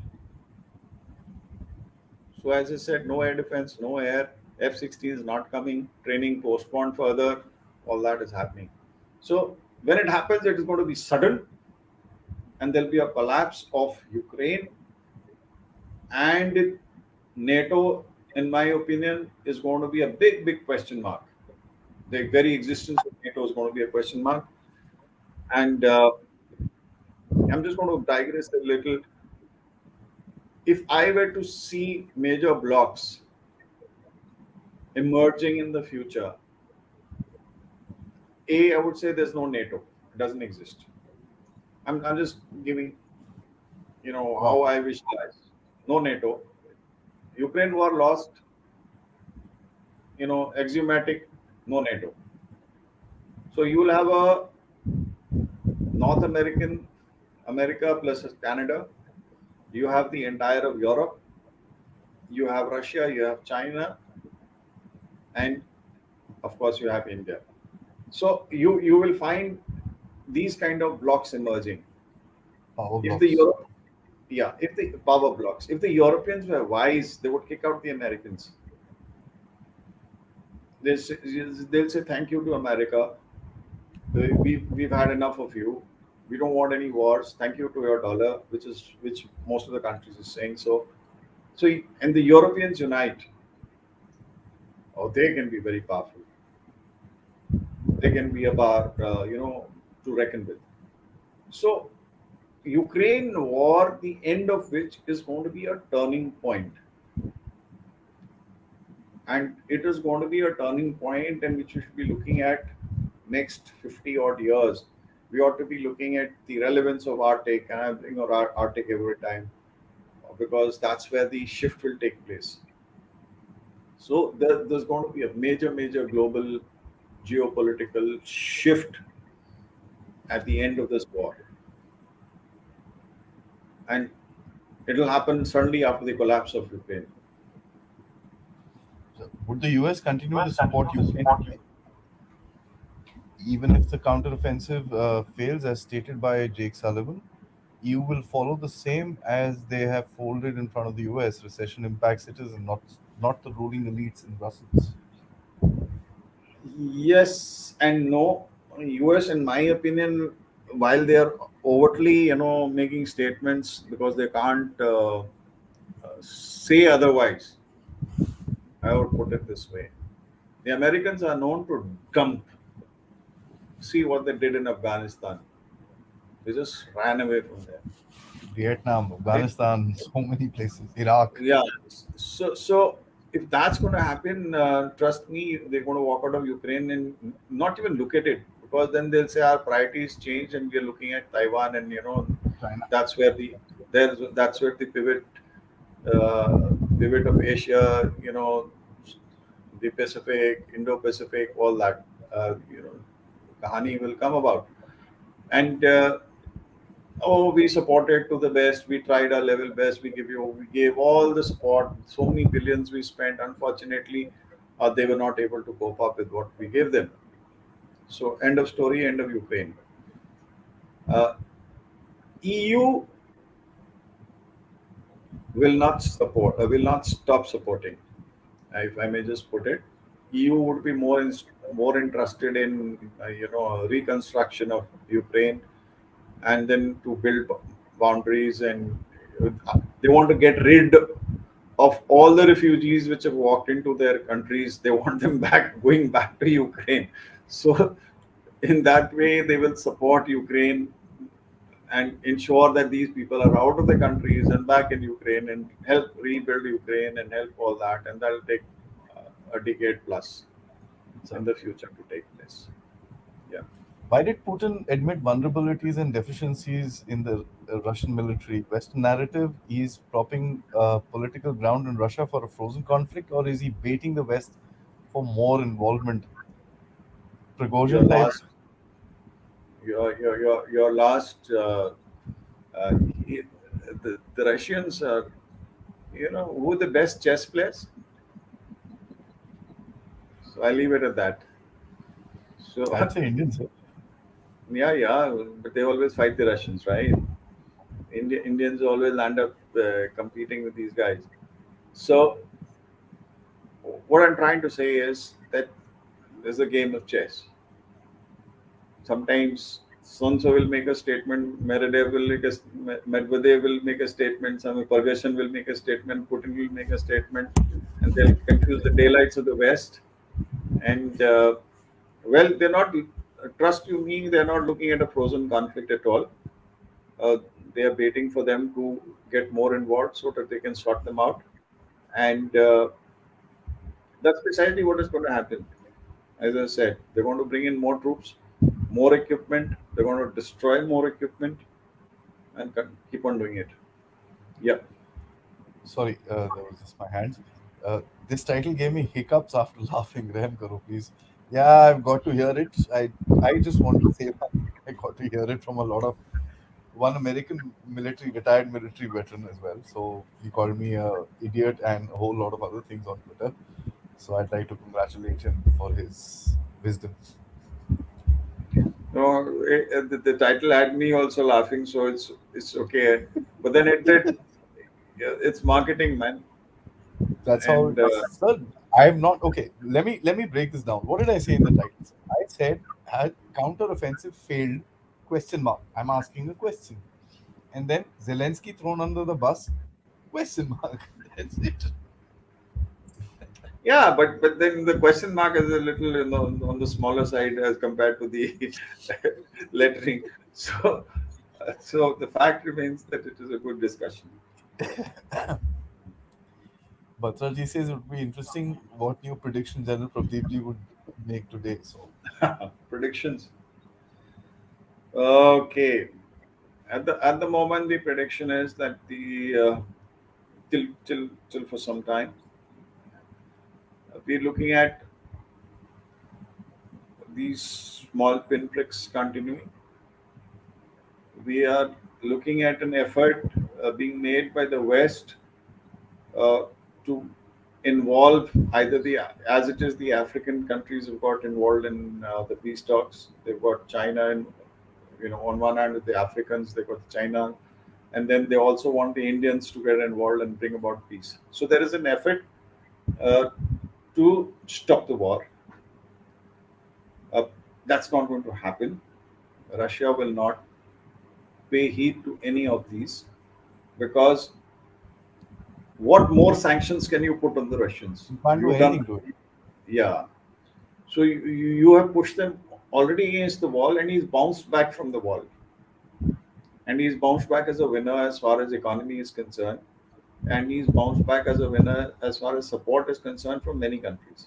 So as I said, no air defense, no air. F-16 is not coming. Training postponed further. All that is happening. So when it happens, it is going to be sudden, and there'll be a collapse of Ukraine, and NATO, in my opinion, is going to be a big, big question mark. The very existence of NATO is going to be a question mark. And I'm just going to digress a little. If I were to see major blocks emerging in the future, I would say there's no NATO. It doesn't exist. I'm just giving, how Wow. I visualize. No NATO. Ukraine war lost, axiomatic, no NATO. So you will have a North America plus Canada. You have the entire of Europe. You have Russia. You have China, and of course you have India. So you will find these kind of blocks emerging. Power If the blocks. Europe, yeah, if the power blocks, if the Europeans were wise, they would kick out the Americans. They'll say thank you to America. We've had enough of you. We don't want any wars. Thank you to your dollar, which most of the countries is saying. And the Europeans unite. Oh, they can be very powerful. They can be a bar, to reckon with. So Ukraine war, the end of which is going to be a turning point, and it is going to be a turning point, and which we should be looking at next 50 odd years. We ought to be looking at the relevance of Arctic, and I bring our Arctic every time because that's where the shift will take place. So there's going to be a major global geopolitical shift at the end of this war, and it'll happen suddenly after the collapse of Ukraine. So would the US continue to support Ukraine even if the counteroffensive fails, as stated by Jake Sullivan? EU will follow the same as they have folded in front of the US. Recession impacts citizens, not the ruling elites in Brussels. Yes and no. US, in my opinion, while they are overtly, making statements because they can't say otherwise, I would put it this way: the Americans are known to dump. See what they did in Afghanistan. They just ran away from there. Vietnam, Right? Afghanistan, so many places, Iraq. Yeah. So if that's going to happen, trust me, they're going to walk out of Ukraine and not even look at it, because then they'll say our priorities change and we're looking at Taiwan, and China. that's where that's where the pivot of Asia, the Pacific, Indo-Pacific, all that, kahani will come about. And oh, we supported to the best. We tried our level best. We gave all the support. So many billions we spent. Unfortunately, they were not able to cope up with what we gave them. So end of story. End of Ukraine. Uh, EU will not stop supporting. If I may just put it, EU would be more interested in reconstruction of Ukraine, and then to build boundaries, and they want to get rid of all the refugees which have walked into their countries. They want them back, going back to Ukraine. So, in that way, they will support Ukraine and ensure that these people are out of the countries and back in Ukraine and help rebuild Ukraine and help all that. And that'll take a decade plus in So, the future to take place. Yeah. why did Putin admit vulnerabilities and deficiencies in the Russian military? Western narrative is propping political ground in Russia for a frozen conflict, or is he baiting the West for more involvement? Your Prigozhin type. last, your last, uh, he- the Russians are, who are the best chess players? So I leave it at that. So, I'd say Indians. yeah, yeah, but they always fight the Russians, right? Indians always land up competing with these guys. So, what I'm trying to say is that there's a game of chess. Sometimes Sun Tzu will make a statement, Medvedev will make a statement, some Ferguson will make a statement, Putin will make a statement, and they'll confuse the daylights of the West. And well, they're not. Trust you me, they're not looking at a frozen conflict at all. Uh, they are waiting for them to get more involved so that they can sort them out. And that's precisely what is going to happen. As I said, they're going to bring in more troops, more equipment. They're going to destroy more equipment and keep on doing it. Yeah. Sorry, that was just my hands. This title gave me hiccups after laughing. Rehan karo, please. Yeah, I've got to hear it. I just want to say that I got to hear it from a lot of one American retired military veteran as well. So he called me a idiot and a whole lot of other things on Twitter. So I'd like to congratulate him for his wisdom. No, the title had me also laughing, so it's okay. But then it did. Yeah, it's marketing, man. That's how And it's done. I'm not okay. Let me break this down. What did I say in the title? I said had counter-offensive failed? Question mark. I'm asking a question, and then Zelensky thrown under the bus? Question mark. That's it. yeah, but then the question mark is a little, on the smaller side as compared to the lettering. So, so the fact remains that it is a good discussion. Batraji says it would be interesting what new prediction General Prabdeep ji would make today. So Predictions. Okay. At the moment, the prediction is that the till for some time we're looking at these small pinpricks continuing. We are looking at an effort being made by the West uh, to involve either the as it is the African countries have got involved in the peace talks. They've got China and on one hand with the Africans, they've got China, and then they also want the Indians to get involved and bring about peace. So there is an effort uh, to stop the war. Uh, that's not going to happen. Russia will not pay heed to any of these because what more sanctions can you put on the Russians? you can't do You've done, anything to it. yeah. So you have pushed them already against the wall, and he's bounced back from the wall, and he's bounced back as a winner as far as economy is concerned, and he's bounced back as a winner as far as support is concerned from many countries.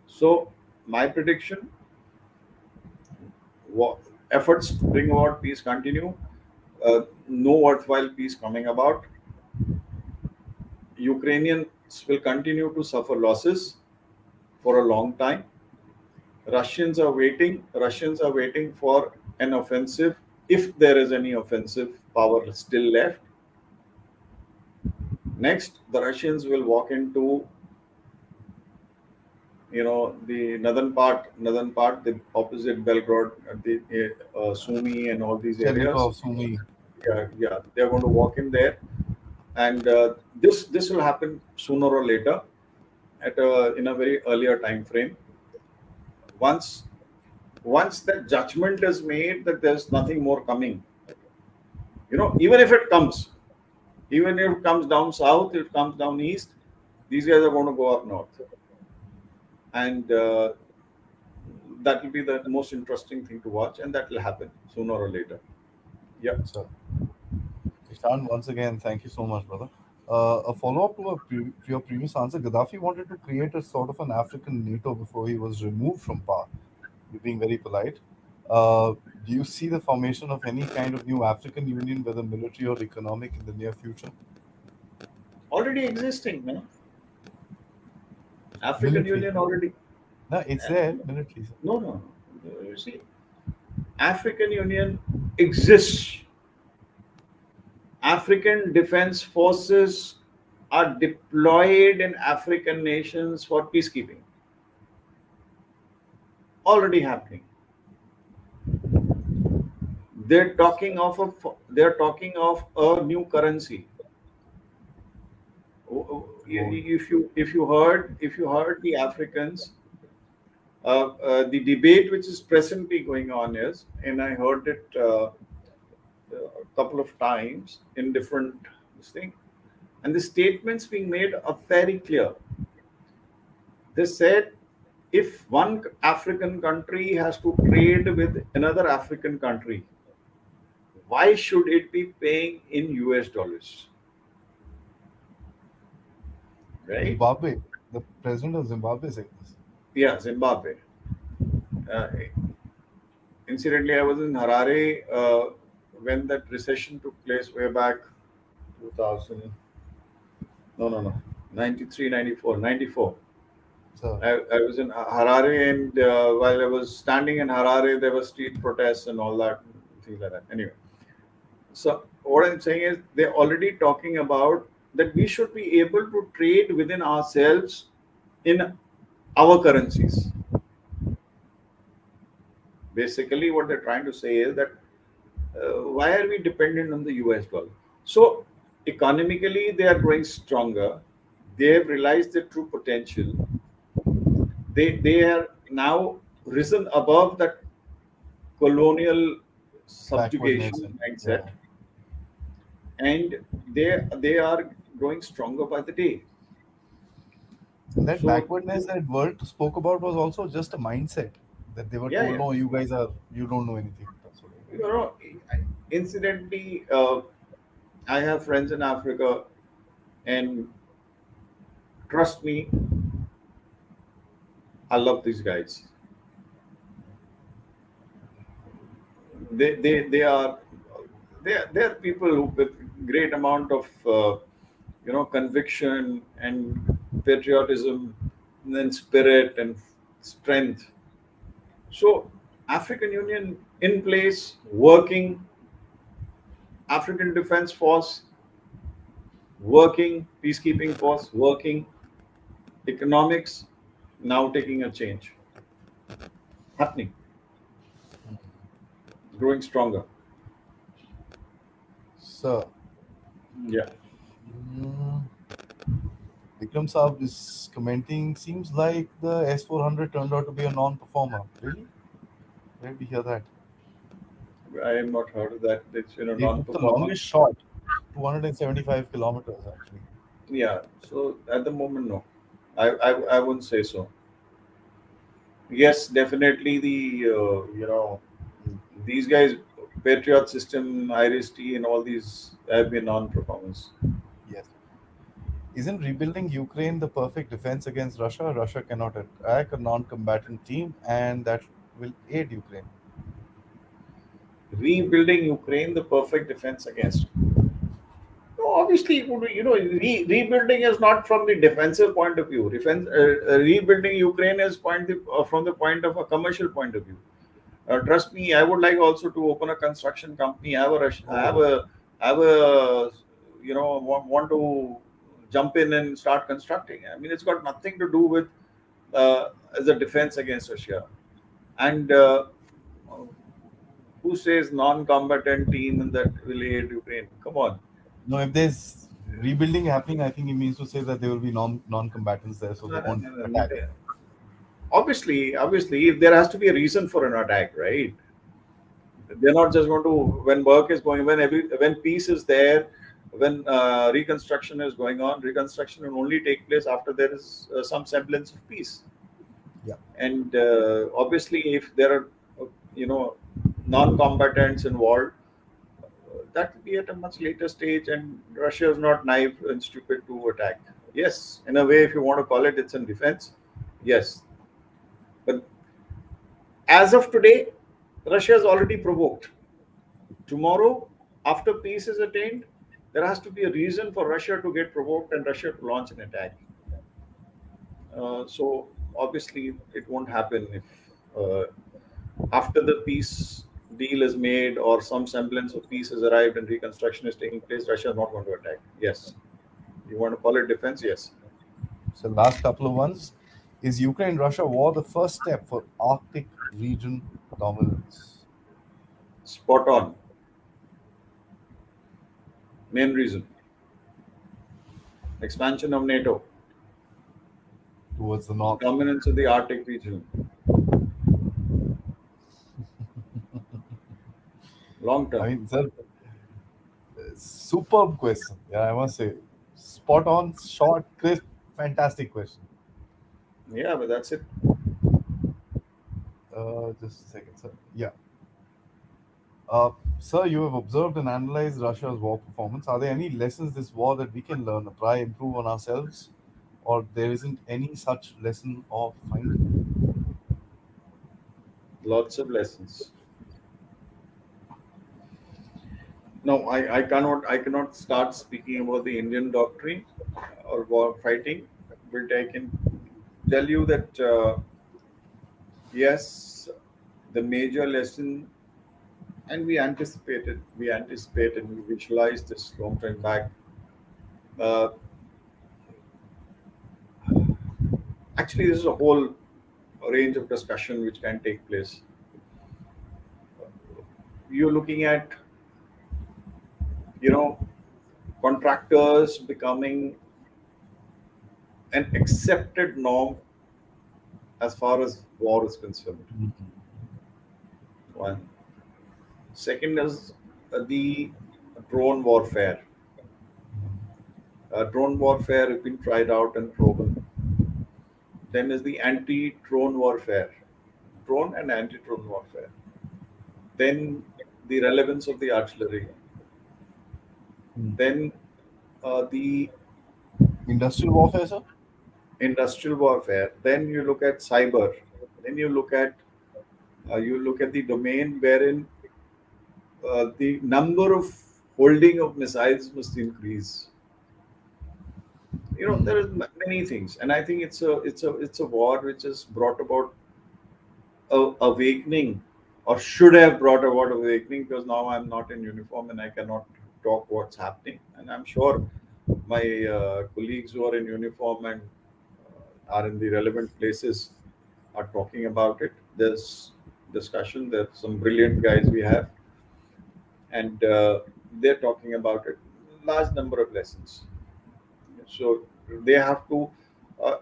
So my prediction: efforts to bring about peace continue. No worthwhile peace coming about. Ukrainians will continue to suffer losses for a long time. Russians are waiting for an offensive, if there is any offensive power still left. Next, the Russians will walk into the northern part, the opposite Belgrade, the Sumy and all these areas. Chernikov, Sumi. Yeah, yeah, they're going to walk in there, and this will happen sooner or later in a very earlier time frame. Once that judgment is made that there's nothing more coming, Even if it comes, even if it comes down south, if it comes down east, these guys are going to go up north, and that will be the most interesting thing to watch, and that will happen sooner or later. Yeah. So, Ishan, once again, thank you so much, brother. A follow up to your previous answer, Gaddafi wanted to create a sort of an African NATO before he was removed from power. You're being very polite. Do you see the formation of any kind of new African Union, whether military or economic, in the near future? Already existing, man. African Military. Union already. No, it's uh, there, military. Sir. No, no, no. You see, African Union exists. African defense forces are deployed in African nations for peacekeeping. Already happening. They're talking of a new currency. Gold. If you heard the Africans, the debate which is presently going on is, and I heard it a couple of times in different this thing, and the statements being made are very clear. They said if one African country has to trade with another African country, why should it be paying in US dollars? Right? Zimbabwe. The president of Zimbabwe said this. Yeah, Zimbabwe. Uh, Incidentally, I was in Harare when that recession took place way back 2000. No, no, no. 93, 94, 94. So, I was in Harare, and while I was standing in Harare, there were street protests and all that, things like that. Anyway, so what I'm saying is they're already talking about that we should be able to trade within ourselves in our currencies. Basically, what they're trying to say is that why are we dependent on the US dollar? So, economically, they are growing stronger. They have realized their true potential. They are now risen above that colonial backwardness subjugation and mindset, yeah. and they are growing stronger by the day. And that So, backwardness that Walt spoke about was also just a mindset that they were yeah, told, yeah. no, you don't know anything. That's what You know, incidentally, I have friends in Africa, and trust me, I love these guys. They are they are people who with great amount of conviction and patriotism, and then spirit and strength. So African Union in place, working, African Defense Force working, peacekeeping force working, economics now taking a change, happening, growing stronger. So, Yeah. mm, Vikram Saab is commenting, seems like the S400 turned out to be a non performer. Really? Where did we hear that? I have not heard of that. It's They took the non-performer. longest shot, 275 kilometers actually. Yeah. So at the moment, no. I wouldn't say so. Yes, definitely these guys, Patriot system, Iris T, and all these have been non-performance. Yes. Isn't rebuilding Ukraine the perfect defense against Russia? Russia cannot attack a non combatant team, and that will aid Ukraine. Rebuilding Ukraine, the perfect defense against. No, obviously, rebuilding is not from the defensive point of view. Rebuilding Ukraine is from the point of a commercial point of view. Trust me, I would like also to open a construction company. Oh, Have a want to jump in and start constructing. I mean, it's got nothing to do with as a defense against Russia. And who says non-combatant team and that will aid Ukraine? Come on. no, if there's rebuilding happening, I think it means to say that there will be non combatants there, so they No, no, won't no, no, attack. obviously, if there has to be a reason for an attack, right? They're not just going to, when work is going, when peace is there, when reconstruction is going on. Reconstruction will only take place after there is some semblance of peace. Yeah. And obviously, if there are, you know, non-combatants involved, that will be at a much later stage. And Russia is not naive and stupid to attack. Yes, in a way, if you want to call it, it's in defense. Yes, but as of today, Russia has already provoked. Tomorrow, after peace is attained, there has to be a reason for Russia to get provoked and Russia to launch an attack. So obviously, it won't happen if uh, after the peace deal is made or some semblance of peace has arrived and reconstruction is taking place. Russia is not going to attack. Yes, you want to call it defense? Yes, So last couple of ones. Is Ukraine-Russia war the first step for Arctic region dominance spot on. Main reason: expansion of NATO, towards the north? dominance in the Arctic region, long I term. mean, sir, superb question. Yeah, I must say, spot on, short, crisp, fantastic question. Yeah, but that's it. Just a second, sir. Yeah. Uh, Sir, you have observed and analyzed Russia's war performance. Are there any lessons this war that we can learn, apply, improve on ourselves, or there isn't any such lesson of finding? Lots of lessons. No, I cannot start speaking about the Indian doctrine or war fighting, but I can tell you that yes, the major lesson, and we anticipated, we visualized this long time back. Uh, Actually, this is a whole range of discussion which can take place. You're looking at, you know, contractors becoming an accepted norm as far as war is concerned. Mhm. One. Second is the drone warfare. Drone warfare has been tried out and proven. Then is the anti-drone warfare, drone and anti-drone warfare. Then the relevance of the artillery. Mhm. Then the Industrial warfare, sir? industrial warfare. Then you look at cyber. Then you look at the domain wherein the number of holding of missiles must increase. There Mhm. is many things, and I think it's a war which has brought about a awakening, or should have brought about awakening, because now I'm not in uniform and I cannot talk what's happening, and I'm sure my colleagues who are in uniform and are in the relevant places are talking about it. There's discussion. There's some brilliant guys we have, and they're talking about it. Large number of lessons. So they have to. Uh,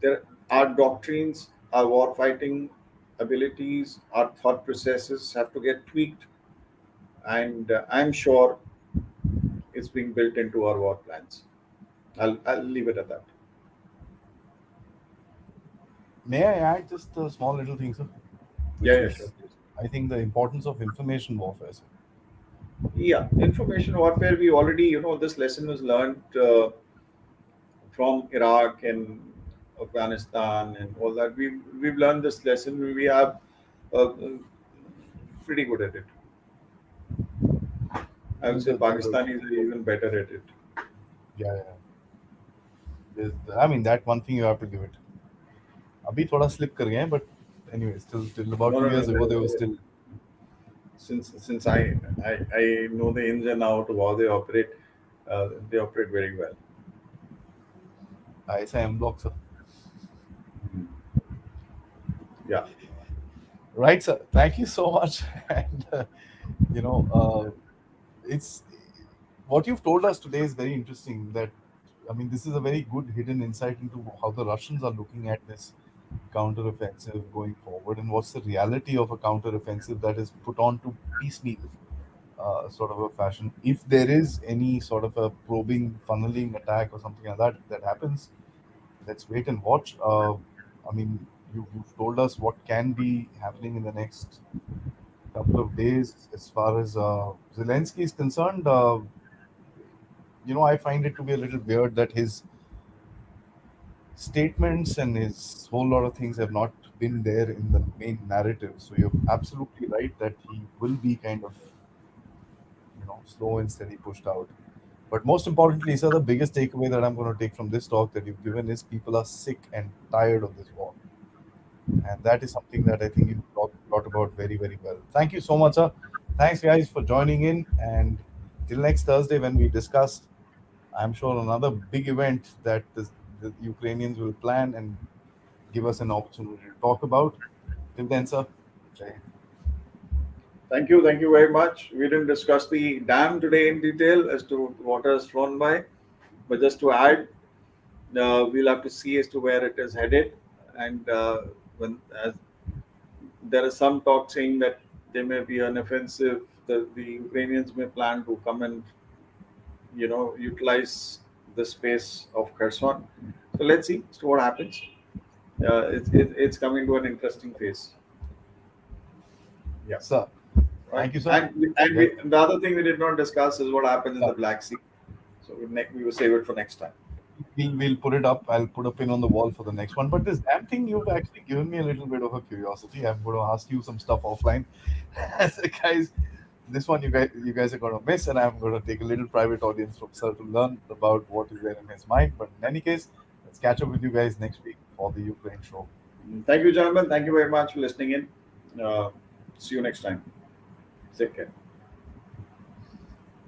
there our doctrines, our war fighting abilities, our thought processes have to get tweaked, and I'm sure it's being built into our war plans. I'll leave it at that. May I add just a small little thing, sir, Yeah, which yeah, sure. is, I think, the importance of information warfare, sir. Yeah, information warfare. We already, this lesson was learned from Iraq and Afghanistan and all that. We've learned this lesson. We have pretty good at it. I I would think say the Pakistanis are even better at it. yeah, yeah. I mean, that one thing you have to give it. अभी थोड़ा slip कर गए हैं, but anyway, still about No, two no, no. years ago they were still. Since I know the ins and outs of how they operate very well. ऐसा M block, sir. Yeah. Right, sir. Thank you so much. And you know, it's what you've told us today is very interesting. That I mean, this is a very good hidden insight into how the Russians are looking at this. counteroffensive going forward, and what's the reality of a counteroffensive that is put on to piecemeal sort of a fashion? If there is any sort of a probing, funneling attack or something like that that happens, let's wait and watch. I mean, you've told us what can be happening in the next couple of days as far as Zelensky is concerned. I find it to be a little weird that his statements and his whole lot of things have not been there in the main narrative. So you're absolutely right that he will be kind of, slow and steady pushed out. But most importantly, sir, the biggest takeaway that I'm going to take from this talk that you've given is people are sick and tired of this war. And that is something that I think you talked a lot about very, very well. Thank you so much, sir. Thanks, guys, for joining in. And till next Thursday, when we discuss, I'm sure, another big event that the Ukrainians will plan and give us an opportunity to talk about. Till then, sir. Jai Hind. Thank you very much. We didn't discuss the dam today in detail as to water has flown by, but just to add, we'll have to see as to where it is headed. And when as there is some talk saying that there may be an offensive, the Ukrainians may plan to come and utilize the space of Kherson. So let's see as to what happens. It's coming to an interesting phase. Yeah. Sir, Right. thank you, sir. And Well, the other thing we did not discuss is what happens in sir, the Black Sea. So we will save it for next time. we'll put it up. I'll put a pin on the wall for the next one. But this damn thing, you've actually given me a little bit of a curiosity. I'm going to ask you some stuff offline. So guys, this one you guys are going to miss, and I'm going to take a little private audience from sir to learn about what is there in his mind. But in any case, let's catch up with you guys next week for the Ukraine show. Thank you, gentlemen. Thank you very much for listening in. See you next time. Take care.